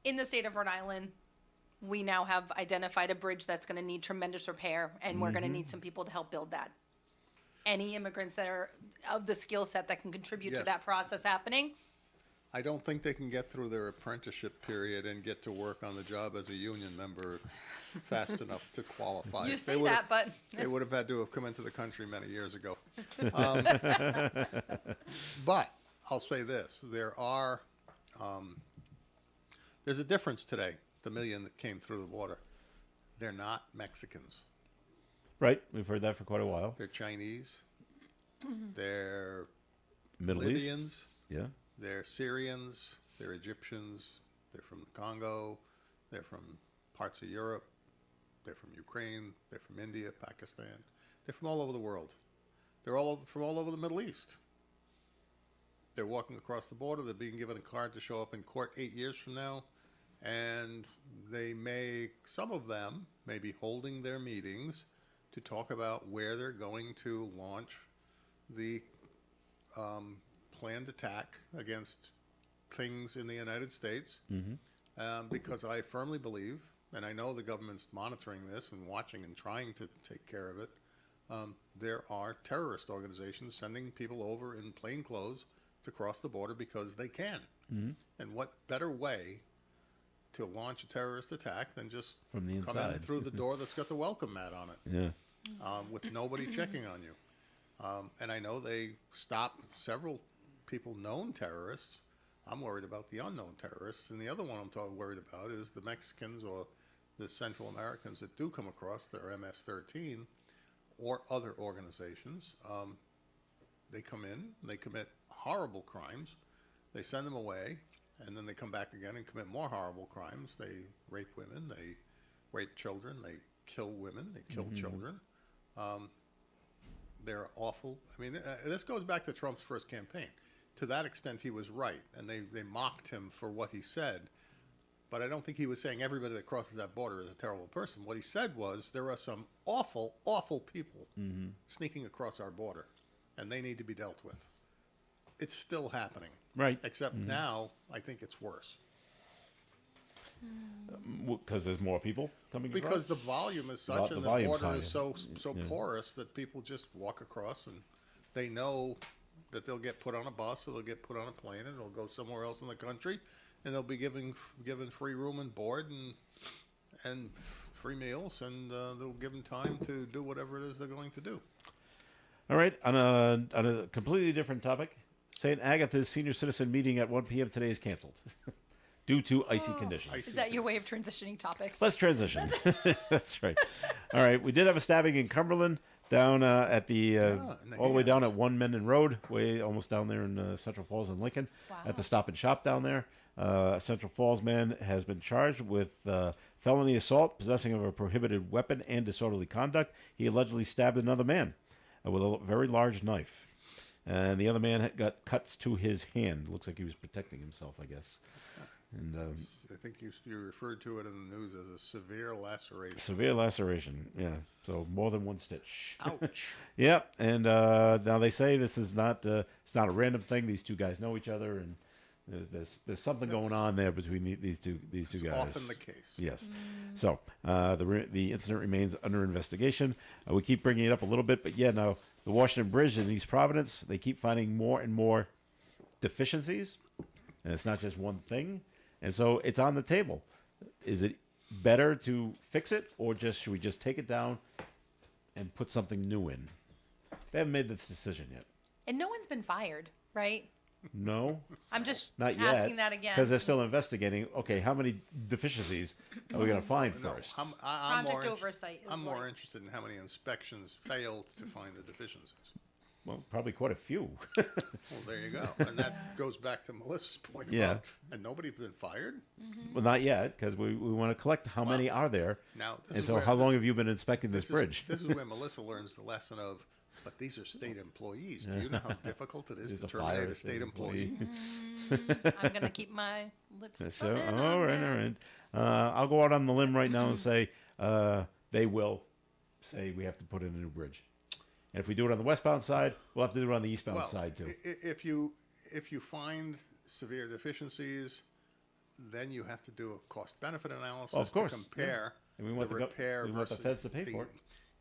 In the state of Rhode Island, we now have identified a bridge that's going to need tremendous repair, and we're going to need some people to help build that. Any immigrants that are of the skill set that can contribute to
Yes.
that process happening,
I don't think they can get through their apprenticeship period and get to work on the job as a union member fast enough to qualify.
you
They
say
would've-
that, but
They would have had to have come into the country many years ago. But I'll say this: there's a difference today. The million that came through the border, they're not Mexicans.
Right. We've heard that for quite a while.
They're Chinese. They're
Middle
Libyans.
East. Yeah.
They're Syrians. They're Egyptians. They're from the Congo. They're from parts of Europe. They're from Ukraine. They're from India, Pakistan. They're from all over the world. They're from all over the Middle East. They're walking across the border. They're being given a card to show up in court 8 years from now. And some of them may be holding their meetings to talk about where they're going to launch the planned attack against things in the United States. Because I firmly believe, and I know the government's monitoring this and watching and trying to take care of it, there are terrorist organizations sending people over in plain clothes to cross the border because they can. And what better way to launch a terrorist attack than just
From the
come in
inside.
through the door that's got the welcome mat on it,
Yeah.
with nobody checking on you. And I know they stopped several people, known terrorists. I'm worried about the unknown terrorists. And the other one I'm worried about is the Mexicans or the Central Americans that do come across that are MS-13 or other organizations. They come in, they commit horrible crimes, they send them away, and then they come back again and commit more horrible crimes. They rape women, they rape children, they kill women, they kill children. They're awful. I mean, this goes back to Trump's first campaign. To that extent, he was right, and they mocked him for what he said. But I don't think he was saying everybody that crosses that border is a terrible person. What he said was there are some awful, awful people sneaking across our border, and they need to be dealt with. It's still happening.
Right.
Except now, I think it's worse.
Because there's more people coming across?
Because the volume is such
The
and the
volume's
border is
higher.
so porous that people just walk across and they know that they'll get put on a bus or they'll get put on a plane and they'll go somewhere else in the country and they'll be given free room and board and free meals and they'll give them time to do whatever it is they're going to do.
All right, on a completely different topic, St. Agatha's senior citizen meeting at 1 p.m. today is canceled due to icy conditions.
Icy.
is that your way of transitioning topics?
Let's transition. That's right. All right, we did have a stabbing in Cumberland down at the
in the
all the way down
hands.
at One Menden Road, way almost down there in Central Falls and Lincoln, at the Stop and Shop down there. A Central Falls man has been charged with felony assault, possessing of a prohibited weapon, and disorderly conduct. He allegedly stabbed another man with a very large knife. And the other man had got cuts to his hand. Looks like he was protecting himself, I guess. And
I think you referred to it in the news as a severe laceration.
severe laceration, yeah. So more than one stitch.
Ouch.
Yeah, and now they say this is not it's not a random thing. These two guys know each other, and There's something going on there between these two
It's
guys.
often the case.
Yes. So the incident remains under investigation. We keep bringing it up a little bit, but yeah, now the Washington Bridge in East Providence, they keep finding more and more deficiencies, and it's not just one thing. And so it's on the table. Is it better to fix it, or should we just take it down and put something new in? They haven't made this decision yet.
And no one's been fired, right?
No,
I'm just
not yet.
asking that again.
Because they're still investigating. Okay, how many deficiencies are we going to find
No,
first?
I'm
Project
more
oversight is
I'm more
like-
interested in how many inspections failed to find the deficiencies.
Well, probably quite a few.
Well, there you go. And that goes back to Melissa's point
Yeah.
about, and nobody's been fired?
Well, not yet, because we want to collect how many are there.
Now, this
And
is
so
where
how long have you been inspecting this bridge?
This is where Melissa learns the lesson of, but these are state employees. Do you know how difficult it is
Is
to
to fire
terminate
a
a
state
state employee?
I'm gonna keep my lips
So,
put in
all
on
right,
this.
all right. I'll go out on the limb right now and say they will say we have to put in a new bridge. And if we do it on the westbound side, we'll have to do it on the eastbound
Well,
side too.
If you find severe deficiencies, then you have to do a cost-benefit analysis
Of course,
to
yeah.
compare
And we want
the
the
repair
we want the
versus
feds to pay for it.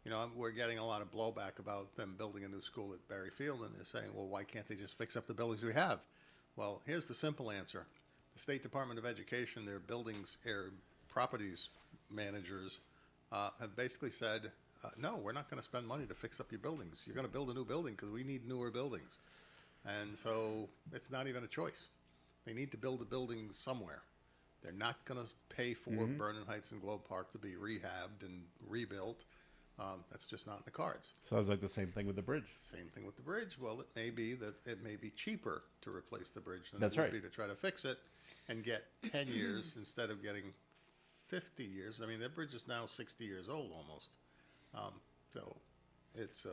You know, we're getting a lot of blowback about them building a new school at Berry Field, and they're saying, well, why can't they just fix up the buildings we have? Well, here's the simple answer. The State Department of Education, their buildings, properties managers, have basically said, no, we're not going to spend money to fix up your buildings. You're going to build a new building because we need newer buildings. And so it's not even a choice. They need to build a building somewhere. They're not going to pay for Vernon Heights and Globe Park to be rehabbed and rebuilt. That's just not in the cards.
Sounds like the same thing with the bridge.
Same thing with the bridge. Well, it may be that it may be cheaper to replace the bridge than
That's
it would
right.
be to try to fix it and get 10 years instead of getting 50 years. I mean, that bridge is now 60 years old almost. So it's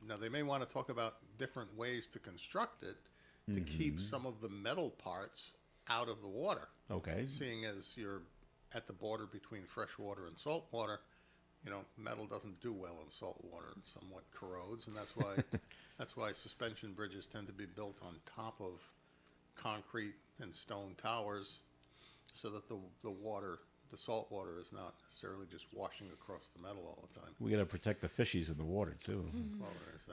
now they may want to talk about different ways to construct it to keep some of the metal parts out of the water.
Okay.
Seeing as you're at the border between fresh water and salt water, you know, metal doesn't do well in salt water. It somewhat corrodes, and that's why suspension bridges tend to be built on top of concrete and stone towers, so that the salt water is not necessarily just washing across the metal all the time.
We got to protect the fishies in the water too,
Well, there's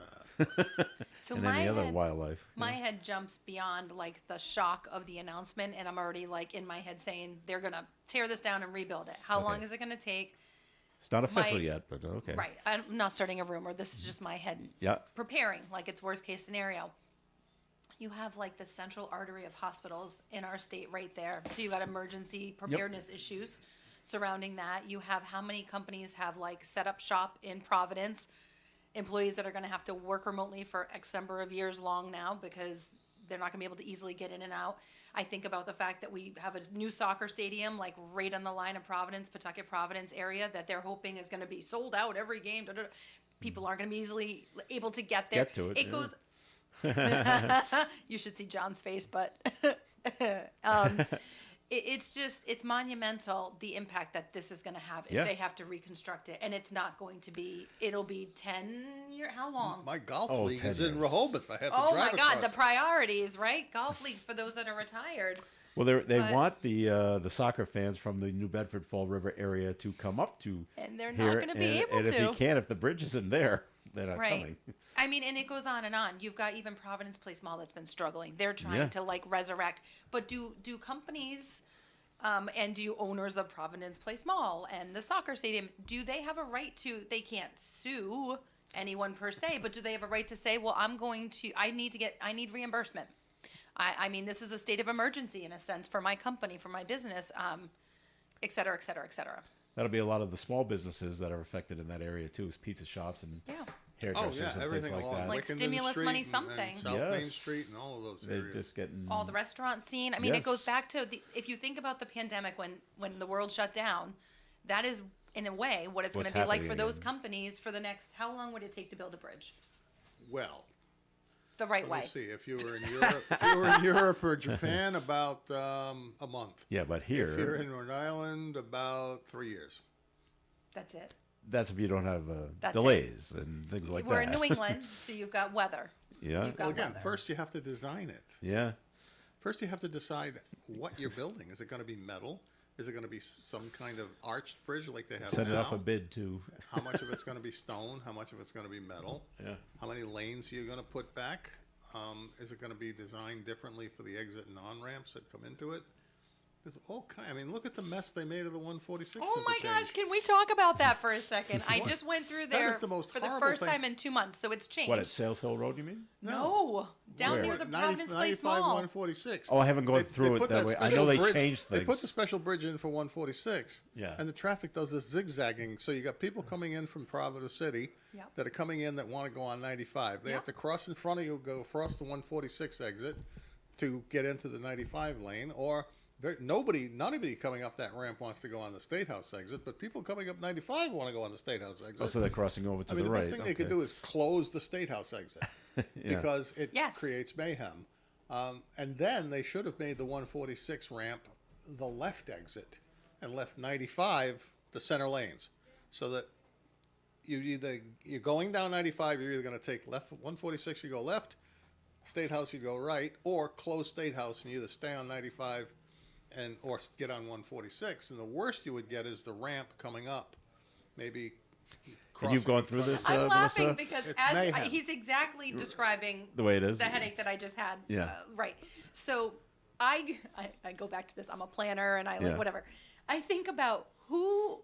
that.
So
and
my
any other
head,
wildlife.
my head jumps beyond like the shock of the announcement, and I'm already like in my head saying they're gonna tear this down and rebuild it. How long
Okay.
is it gonna take?
It's not official
my-
yet, but okay.
Right. I'm not starting a rumor. This is just my head
Yeah.
preparing, like it's worst case scenario. You have like the central artery of hospitals in our state right there. So you got emergency preparedness issues surrounding that. You have how many companies have like set up shop in Providence, employees that are going to have to work remotely for X number of years long now because they're not going to be able to easily get in and out. I think about the fact that we have a new soccer stadium like right on the line of Providence, Pawtucket Providence area that they're hoping is going to be sold out every game. Da, da, da. People aren't going to be easily able to get there.
Get to it,
It
yeah.
goes. You should see John's face, but it's monumental the impact that this is going to have if
Yeah.
they have to reconstruct it, and it's not going to be. It'll be 10 years. How long?
My golf
Oh,
league
10
is in
years.
Rehoboth. I have to
Oh
drive
my God,
across
the
it.
priorities, right? Golf leagues for those that are retired.
Well, they
But-
want the soccer fans from the New Bedford Fall River area to come up to
And they're not
here,
gonna be
and,
able
and if you
to.
can, if the bridge isn't there, they're not
Right.
coming.
I mean, and it goes on and on. You've got even Providence Place Mall that's been struggling. They're trying
Yeah.
to like resurrect. But do companies and do owners of Providence Place Mall and the soccer stadium, do they have a right to, they can't sue anyone per se, but do they have a right to say, well, I need reimbursement. I mean, this is a state of emergency in a sense for my company, for my business, et cetera, et cetera, et cetera.
That'll be a lot of the small businesses that are affected in that area too, is pizza shops and
Yeah.
Oh
hairdressers
yeah,
and
everything
things like
along
that.
Like
Wickenden
stimulus
Street
money
and
something.
South Main
Yes.
Street and all of those
They're
areas.
just getting
All the restaurant scene. I mean, it goes
Yes.
back to if you think about the pandemic when the world shut down, that is in a way what it's going
What's
to be like
happening
for those
again.
companies for the next. How long would it take to build a bridge
Well,
the right
let me
way?
see. If you were in Europe, or Japan, about a month.
Yeah, but
If you're
here,
in Rhode Island, about 3 years.
That's it.
that's if you don't have
That's it.
delays and things like
We're
that.
in New England, so you've got weather.
Yeah,
You've got
Well, again,
weather.
first you have to design it.
yeah.
first you have to decide what you're building. Is it going to be metal? Is it going to be some kind of arched bridge like they have
Send it
now?
off a bid too.
How much of it's going to be stone? How much of it's going to be metal?
Yeah.
How many lanes are you going to put back? Is it going to be designed differently for the exit and on-ramps that come into it? There's all kind. I mean, look at the mess they made of the 146.
Oh my
interchange.
gosh, can we talk about that for a second? I just went through
That
there
is the most
for the
horrible
first
thing.
time in 2 months, so it's changed.
What, at Sales Hill Road, you mean?
No, down
Where?
near the Providence Place
95,
Mall.
146.
Oh, I haven't gone through it
put
that way. I
special
know they
bridge-
changed
They put
things.
the special bridge in for 146.
Yeah.
And the traffic does this zigzagging. So you got people coming in from Providence City
Yep.
that are coming in that want to go on 95. They
Yep.
have to cross in front of you, go across the 146 exit to get into the 95 lane, or not anybody coming up that ramp wants to go on the State House exit, but people coming up 95 want to go on the State House exit.
Oh, so they're crossing over to
I mean,
the
the
right.
best thing they could do is close the State House exit because it
Yes.
creates mayhem. And then they should have made the 146 ramp the left exit and left 95 the center lanes, so that you're going down 95, you're either going to take left 146, you go left, State House you go right, or close State House and you either stay on 95 or get on 146. And the worst you would get is the ramp coming up, maybe.
And you've
crossing
gone
in
through
front of
this,
you.
I'm laughing
Melissa?
because
It's
as
mayhem.
he's exactly describing
The way it is.
the headache that I just had.
Yeah.
Right. So I go back to this. I'm a planner and I like
Yeah.
whatever. I think about who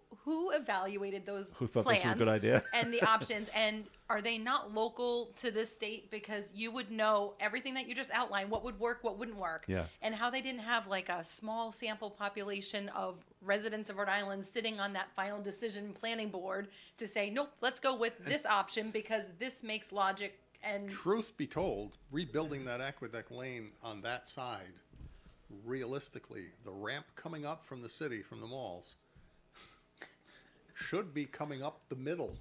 evaluated those
Who thought
plans
this was a good idea?
and the options, and are they not local to this state? Because you would know everything that you just outlined, what would work, what wouldn't work,
Yeah.
and how they didn't have like a small sample population of residents of Rhode Island sitting on that final decision planning board to say, nope, let's go with this option because this makes logic. And
Truth be told, rebuilding that aqueduct lane on that side, realistically, the ramp coming up from the city, from the malls, should be coming up the middle.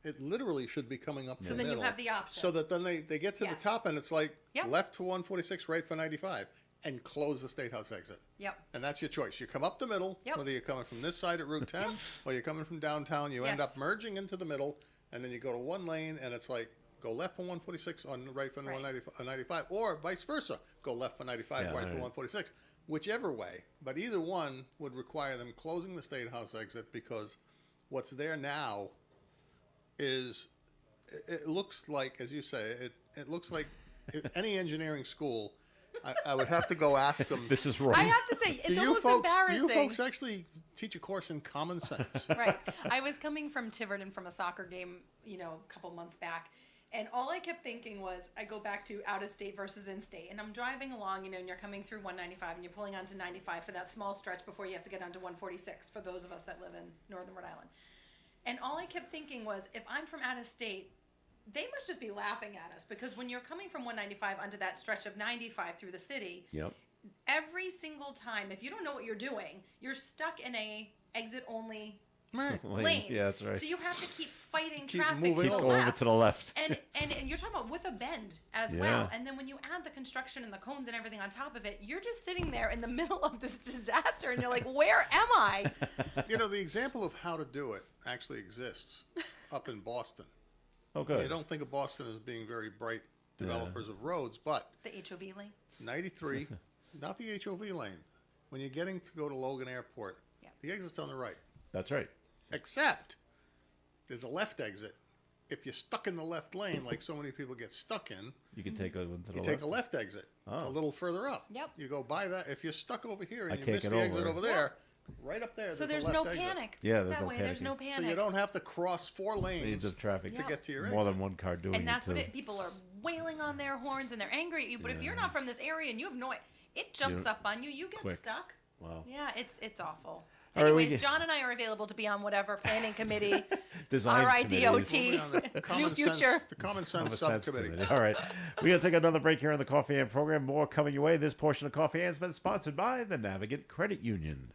It literally should be coming up the
then
middle.
you have the option.
So that then they get to
Yes.
the top and it's like
Yep.
left for 146, right for 95, and close the State House exit.
yep.
And that's your choice. You come up the middle,
Yep.
whether you're coming from this side at Route 10 or you're coming from downtown, you end
Yes.
up merging into the middle, and then you go to one lane, and it's like go left for 146 on the right for
Right.
95, or vice versa. Go left for 95,
Yeah,
right for
right.
146. Whichever way. But either one would require them closing the State House exit because what's there now is, it looks like, as you say, it looks like any engineering school, I would have to go ask them.
This is wrong.
I have to say, it's almost
Do
embarrassing.
you folks actually teach a course in common sense?
Right. I was coming from Tiverton from a soccer game, a couple months back. And all I kept thinking was, I go back to out of state versus in state. And I'm driving along, and you're coming through 195 and you're pulling onto 95 for that small stretch before you have to get onto 146 for those of us that live in northern Rhode Island. And all I kept thinking was, if I'm from out of state, they must just be laughing at us because when you're coming from 195 onto that stretch of 95 through the city,
Yep.
every single time, if you don't know what you're doing, you're stuck in a exit only lane.
Yeah, that's right.
So you have to keep fighting
Keep
traffic
moving
to the
over.
Go over
left.
to the left.
and you're talking about with a bend as
Yeah.
well. And then when you add the construction and the cones and everything on top of it, you're just sitting there in the middle of this disaster and you're like, where am I?
The example of how to do it actually exists up in Boston.
Oh, good.
You don't think of Boston as being very bright developers of roads, but
The HOV lane?
93, not the HOV lane. When you're getting to go to Logan Airport,
Yeah.
the exit's on the right.
That's right.
Except there's a left exit. If you're stuck in the left lane, like so many people get stuck in,
You can take over to the
you
left.
take a left exit
Oh.
a little further up.
Yep.
You go by that. If you're stuck over here
I
and you
can't
miss
get
the exit
over.
over there, right up there,
So
there's
there's
a
no
left exit.
panic.
Yeah, there's
that
no
way there's
panicking.
no
So
panic.
you don't have to cross 4 lanes
Lanes of traffic.
to
Yeah.
get to your
More
exit.
than one car doing
And that's
it,
what
too.
people are wailing on their horns and they're angry at you. But if you're not from this area and you have no, it jumps
You're
up on you. You get
quick.
stuck.
Wow.
Yeah, it's awful.
All right, we
Anyways,
get-
John and I are available to be on whatever planning committee,
Design
RIDOT,
committees.
On the
New
common
Future.
sense, the common
Common
sense
Sense
subcommittee.
Committee. All right. We're going to take another break here on the Coffee and program. More coming your way. This portion of Coffee Hand's been sponsored by the Navigant Credit Union.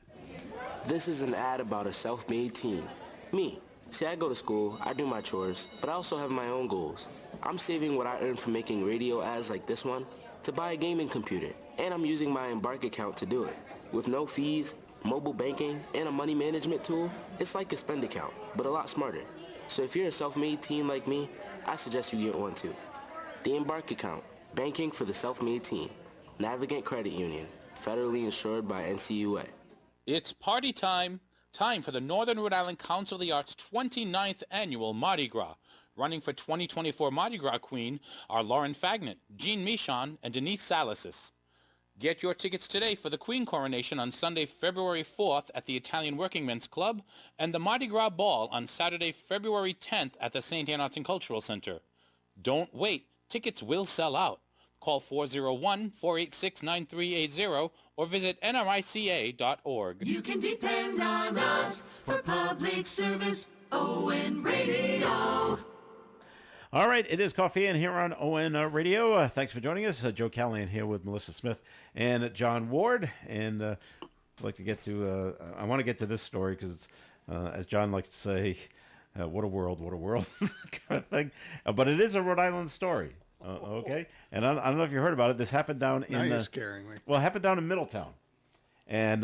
This is an ad about a self-made teen. Me. See, I go to school, I do my chores, but I also have my own goals. I'm saving what I earn from making radio ads like this one to buy a gaming computer, and I'm using my Embark account to do it. With no fees, mobile banking, and a money management tool, it's like a spend account, but a lot smarter. So if you're a self-made teen like me, I suggest you get one too. The Embark account, banking for the self-made teen. Navigant Credit Union, federally insured by NCUA.
It's party time. Time for the Northern Rhode Island Council of the Arts 29th Annual Mardi Gras. Running for 2024 Mardi Gras Queen are Lauren Fagnant, Jean Michon, and Denise Salasis. Get your tickets today for the Queen Coronation on Sunday, February 4th at the Italian Workingmen's Club and the Mardi Gras Ball on Saturday, February 10th at the St. Anne Arts and Cultural Center. Don't wait. Tickets will sell out. Call 401-486-9380 or visit nrica.org.
You can depend on us for public service. ON Radio.
All right, it is Coffee In here on ON Radio. Thanks for joining us. Joe Callahan here with Melissa Smith and John Ward. And I'd like to get to, I want to get to this story because, as John likes to say, what a world kind of thing. But it is a Rhode Island story. Okay? And I don't know if you heard about it. This happened down in...
Now you're scaring me.
Well, it happened down in Middletown. And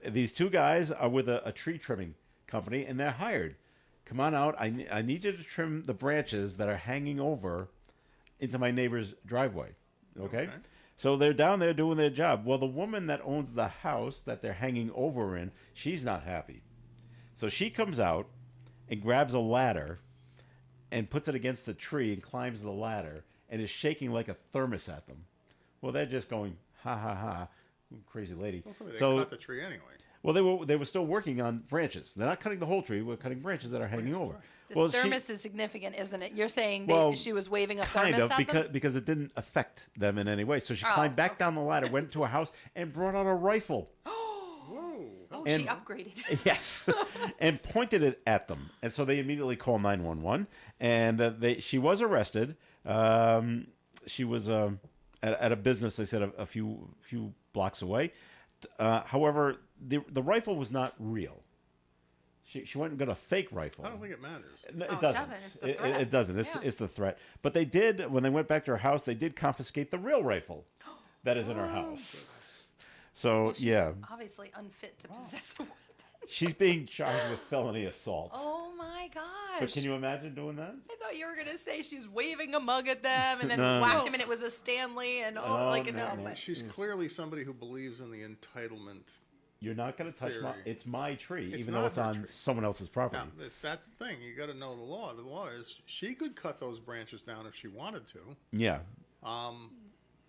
these two guys are with a tree trimming company, and they're hired. Come on out. I need you to trim the branches that are hanging over into my neighbor's driveway. Okay? So they're down there doing their job. Well, the woman that owns the house that they're hanging over in, she's not happy. So she comes out and grabs a ladder and puts it against the tree and climbs the ladder and is shaking like a thermos at them. Well, they're just going, ha, ha, ha, crazy lady.
Well, they
so
cut the tree anyway.
Well, they were still working on branches. They're not cutting the whole tree. We're cutting branches that are hanging over.
This
well,
thermos is significant, isn't it? You're saying
Well,
she was waving a
kind
thermos
of,
at them?
because it didn't affect them in any way. So she climbed back down the ladder, went to a house, and brought out a rifle.
Oh,
And-
she upgraded.
Yes, and pointed it at them, and so they immediately called 911. And she was arrested. She was at a business. They said a few blocks away. However, the rifle was not real. She went and got a fake rifle.
I don't think it matters.
No,
Oh,
it
it
doesn't.
doesn't. It's the threat.
It doesn't.
Yeah.
It's the threat. But they did, when they went back to her house, they did confiscate the real rifle that is in her house. So,
Well, she's
yeah.
obviously unfit to possess a weapon.
She's being charged with felony assault.
Oh my gosh.
But can you imagine doing that?
I thought you were going to say she's waving a mug at them and then
No.
whacked him and it was a Stanley and
no.
but
She's clearly somebody who believes in the entitlement.
You're not going to touch
Theory.
it's my tree,
It's
even though
not
it's
her
on
tree.
someone else's property.
Now, that's the thing. You got to know the law. The law is she could cut those branches down if she wanted to,
Yeah.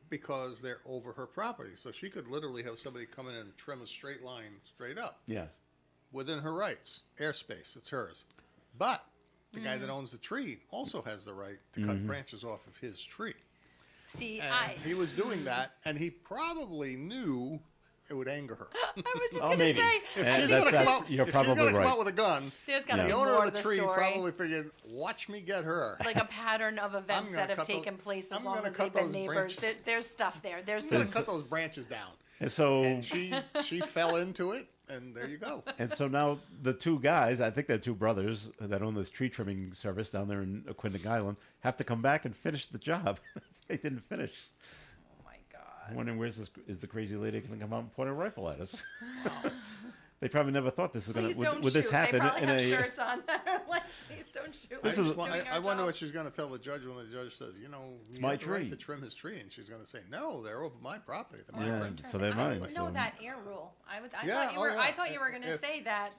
because they're over her property. So she could literally have somebody come in and trim a straight line straight up
Yeah.
within her rights. Airspace, it's hers. But the guy that owns the tree also has the right to cut branches off of his tree.
see,
And he was doing that, and he probably knew it would anger her.
I was just
Oh,
going to
maybe.
say,
If she's
That's-
gonna come
that's-
out,
you're
if
probably
she's gonna
right.
come out with a gun,
there's got to be
the owner
more
of the tree
story.
probably figured, "Watch me get her."
Like a pattern of events
gonna
that have
cut those-
taken place as
I'm
long
gonna
as
cut
they've been
those
neighbors.
branches.
There's stuff there. There's
He's gonna
some
cut those branches down.
And so
And she fell into it, and there you go.
and so now the two guys, I think they're two brothers that own this tree trimming service down there in Aquidneck Island, have to come back and finish the job. They didn't finish.
Oh my God.
I'm wondering is the crazy lady going to come out and point a rifle at us? They probably never thought this was going
Please
to.
don't
Would
shoot.
this happen
They probably
in
have
a?
shirts on that are like, please don't shoot.
This
We're
is-
just doing
I
our
wonder
job.
what she's going to tell the judge when the judge says, he
my
had the right
tree.
to trim his tree, and she's going to say, "No, they're over my property. They're my
Yeah,
branches."
so they're
I
mine.
didn't know
so-
that air rule. I
Yeah,
thought you
oh,
were.
yeah.
I thought you were going to
If-
say that.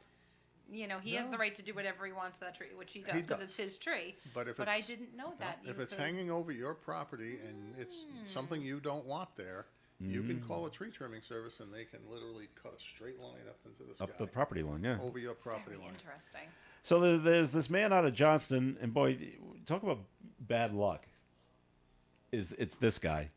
He has
No.
the right to do whatever he wants to that tree, which he does
He
because
does.
it's his tree.
But if
I
it's-
didn't know that.
If
you
it's
could-
hanging over your property and it's something you don't want there, you can call a tree trimming service, and they can literally cut a straight line up into the sky,
Up the property line, yeah.
over your property
Very
line.
interesting.
So there's this man out of Johnston, and boy, talk about bad luck. It's this guy?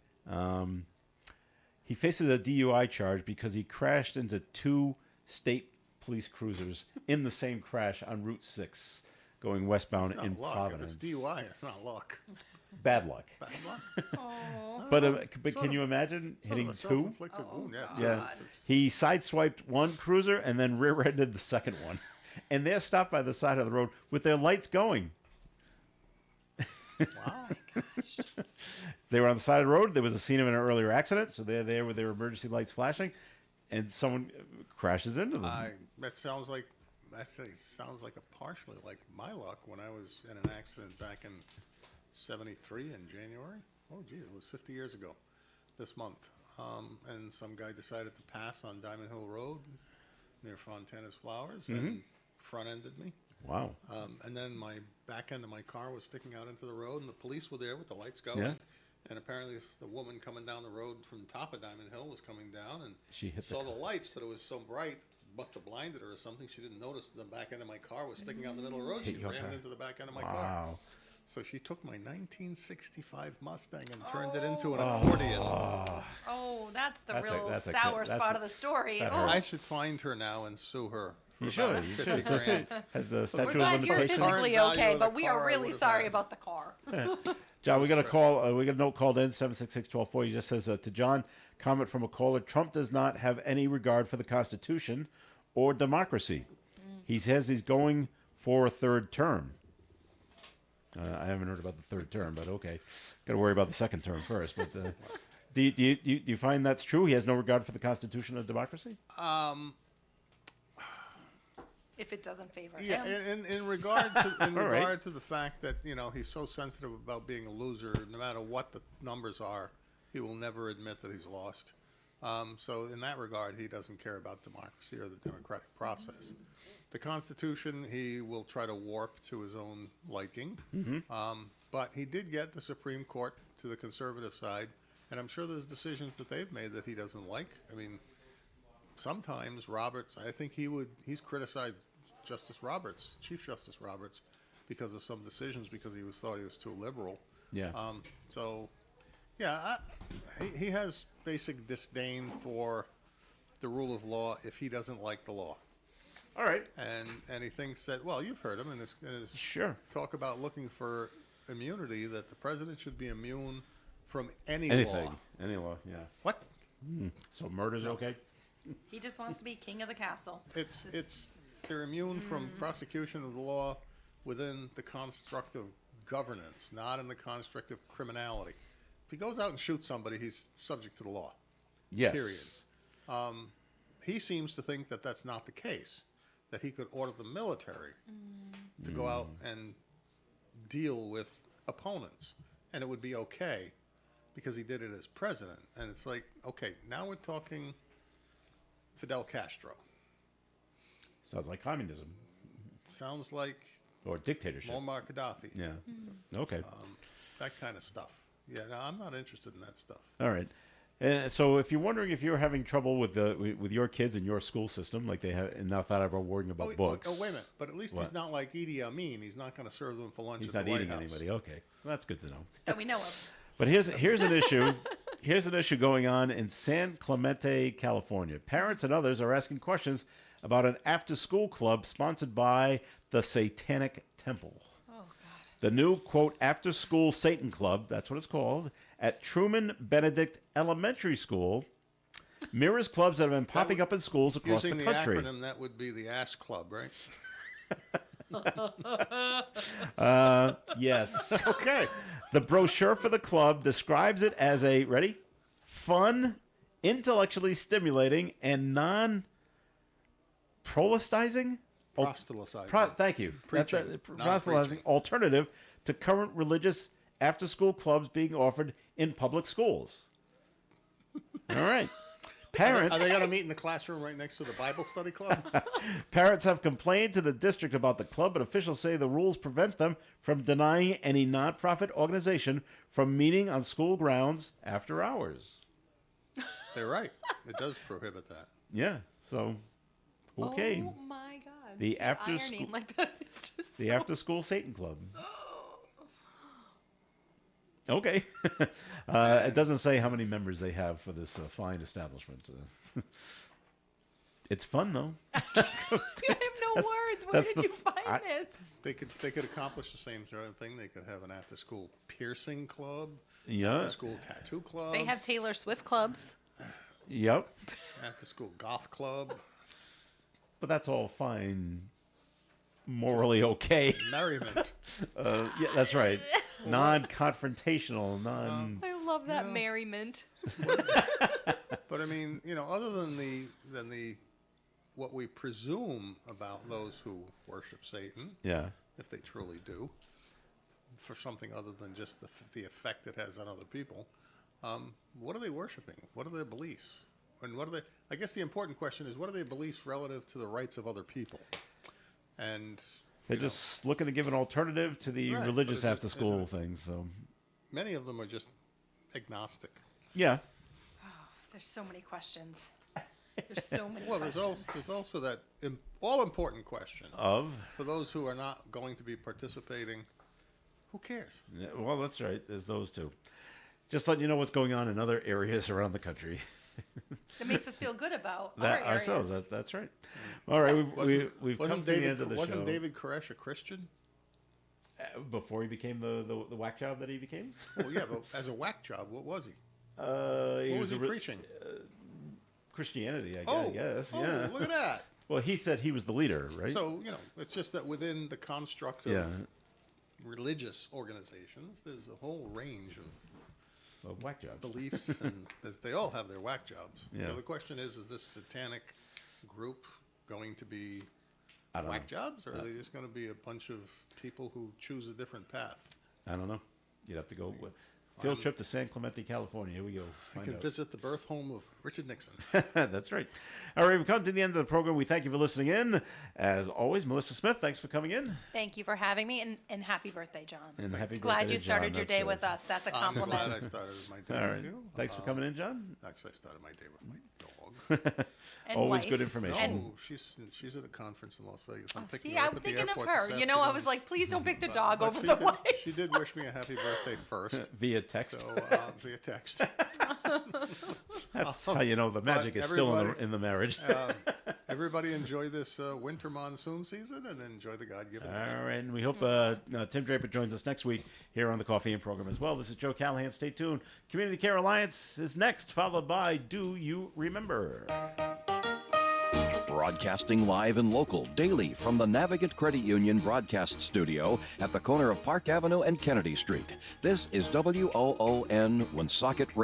He faces a DUI charge because he crashed into two state police cruisers in the same crash on Route 6, going westbound
It's not
in
luck.
Providence.
If it's DUI, it's not luck.
Bad luck.
Bad luck.
But can you imagine
Sort of
hitting
a
two?
self-inflicted wound.
Yeah.
God.
He sideswiped one cruiser and then rear-ended the second one. And they're stopped by the side of the road with their lights going.
Wow.
They were on the side of the road. There was a scene of an earlier accident, so they're there with their emergency lights flashing, and someone crashes into them.
That sounds like partially like my luck when I was in an accident back in '73 in January. Oh, gee, it was 50 years ago this month. and some guy decided to pass on Diamond Hill Road near Fontana's Flowers and front-ended me.
Wow.
And then my back end of my car was sticking out into the road, and the police were there with the lights going.
Yeah.
And apparently the woman coming down the road from the top of Diamond Hill was coming down, and
She hit the
saw the lights, but it was so bright, must have blinded her or something. She didn't notice the back end of my car was sticking out in the middle of the road.
Hit
She
your
rammed
car.
into the back end of my car.
Wow.
So she took my 1965 Mustang and turned it into an accordion.
Oh, that's the
That's a-
real
that's a-
sour
that's
spot
a-
of the story.
that
Oh.
I should find her now and sue her. For
You
about
should. You
50
should.
grand.
Has the
We're
statute of
glad you're
limitations?
physically
Current value
okay,
of the
but we are
car I
really
would've
sorry
had.
about the car.
John, we got a call. We got a note called in 766-1240. He just says to John, comment from a caller: Trump does not have any regard for the Constitution or democracy. He says he's going for a third term. I haven't heard about the third term, but okay. Got to worry about the second term first. But do you find that's true? He has no regard for the Constitution or democracy?
If it doesn't favor
Yeah,
him.
in regard to
All right.
regard to the fact that he's so sensitive about being a loser, no matter what the numbers are, he will never admit that he's lost. So in that regard, he doesn't care about democracy or the democratic process. The Constitution, he will try to warp to his own liking. But he did get the Supreme Court to the conservative side, and I'm sure there's decisions that they've made that he doesn't like. I mean, sometimes Roberts, I think he's criticized Justice Roberts, Chief Justice Roberts, because of some decisions because he thought he was too liberal.
Yeah.
He has basic disdain for the rule of law if he doesn't like the law.
All right.
And he thinks that, well, you've heard him in his
Sure.
talk about looking for immunity, that the president should be immune from any
Anything.
law.
Any law, yeah.
What?
So murder's okay?
He just wants to be king of the castle.
They're immune from prosecution of the law within the construct of governance, not in the construct of criminality. If he goes out and shoots somebody, he's subject to the law.
Yes.
Period. He seems to think that that's not the case, that he could order the military to go out and deal with opponents, and it would be okay because he did it as president. And it's like, okay, now we're talking Fidel Castro.
Sounds like communism
Sounds like
or dictatorship.
Muammar Gaddafi.
Yeah. Okay.
That kind of stuff. Yeah, no, I'm not interested in that stuff.
All right. And so, if you're wondering if you're having trouble with your kids in your school system, like they have, and now thought about worrying about books.
Oh, wait a minute. But at least
What?
he's not like Idi Amin. He's not going to serve them for lunch
He's
at
not
the White
eating
House.
anybody. Okay, well, that's good to know.
That we know of.
But here's an issue. Here's an issue going on in San Clemente, California. Parents and others are asking questions about an after-school club sponsored by the Satanic Temple.
Oh, God.
The new, quote, after-school Satan Club, that's what it's called, at Truman Benedict Elementary School, mirrors clubs that have been popping up in schools across
Using
the
the
country.
acronym, that would be the ASS Club, right?
Yes.
Okay.
The brochure for the club describes it as a, ready? Fun, intellectually stimulating, and non-proselytizing?
Proselytizing.
Thank you.
Preaching,
Proselytizing alternative to current religious after-school clubs being offered in public schools. All right. Parents,
Are they going to meet in the classroom right next to the Bible study club?
parents have complained to the district about the club, but officials say the rules prevent them from denying any nonprofit organization from meeting on school grounds after hours.
They're right. It does prohibit that.
Yeah. So, okay.
Oh, my God.
The after
irony
school-
like that is just
The
so-
after-school Satan Club. Okay. It doesn't say how many members they have for this fine establishment. It's fun, though.
I have no words. Where
that's
did you find this?
They could accomplish the same sort of thing. They could have an after-school piercing club,
Yeah.
after-school tattoo club,
They have Taylor Swift clubs.
Yep.
after-school golf club,
But that's all fine. Morally okay.
merriment.
Yeah, that's right. Non-confrontational, non...
I love that
Yeah.
merriment.
But I mean, other than the what we presume about those who worship Satan,
Yeah.
if they truly do, for something other than just the effect it has on other people, what are they worshiping? What are their beliefs? And what are they? I guess the important question is, what are their beliefs relative to the rights of other people? And
They're just looking to give an alternative to the
Right,
religious
but is it-
after-school
is
thing. So,
many of them are just agnostic.
yeah.
There's so many questions. There's so many
Well,
questions.
there's also that all-important question
Of?
for those who are not going to be participating. Who cares?
Yeah, well, that's right. There's those two. Just letting you know what's going on in other areas around the country.
It makes us feel good about
That
our areas.
ourselves. That's right. All right, we've come
Wasn't
to the
David
end of the
wasn't
show.
David Koresh a Christian?
Before he became the whack job that he became?
Well, yeah, but as a whack job, what was he?
He
What was he
a re-
preaching?
Christianity, I
Oh,
guess.
oh,
Yeah.
look at that.
Well, he said he was the leader, right?
So, it's just that within the construct of
yeah.
religious organizations, there's a whole range of
Well, whack jobs.
beliefs, and they all have their whack jobs.
Yeah.
The question is this satanic group going to be
I don't
whack
know.
jobs, or are they just going to be a bunch of people who choose a different path?
I don't know. You'd have to go with field trip to San Clemente, California. Here we go.
I
Find
can
out.
visit the birth home of Richard Nixon.
That's right. All right, we've come to the end of the program. We thank you for listening in. As always, Melissa Smith, thanks for coming in.
Thank you for having me, and happy birthday, John.
And happy
Glad
birthday
you
to John.
started your
That's
day with us. That's a
I'm glad I
compliment.
started my day
All
with
right.
you.
Thanks for coming in, John.
Actually, I started my day with my dog.
And
Always
wife.
good information.
And-
No, she's at a conference in Las Vegas. I'm
Oh,
picking
see,
her up
I'm
at the
thinking of
airport
her.
this
You know, I
afternoon.
was like, please don't pick the
But-
dog
but
over
she
the
did-
wife.
She did wish me a happy birthday first.
Via text.
So via text.
That's how you know the magic is still
everybody-
in the marriage.
Everybody enjoy this winter monsoon season and enjoy the God-given day.
All right, and we hope Tim Draper joins us next week here on the Coffee and program as well. This is Joe Callahan. Stay tuned. Community Care Alliance is next, followed by Do You Remember?
Broadcasting live and local daily from the Navigant Credit Union broadcast studio at the corner of Park Avenue and Kennedy Street. This is WOON Woonsocket Radio.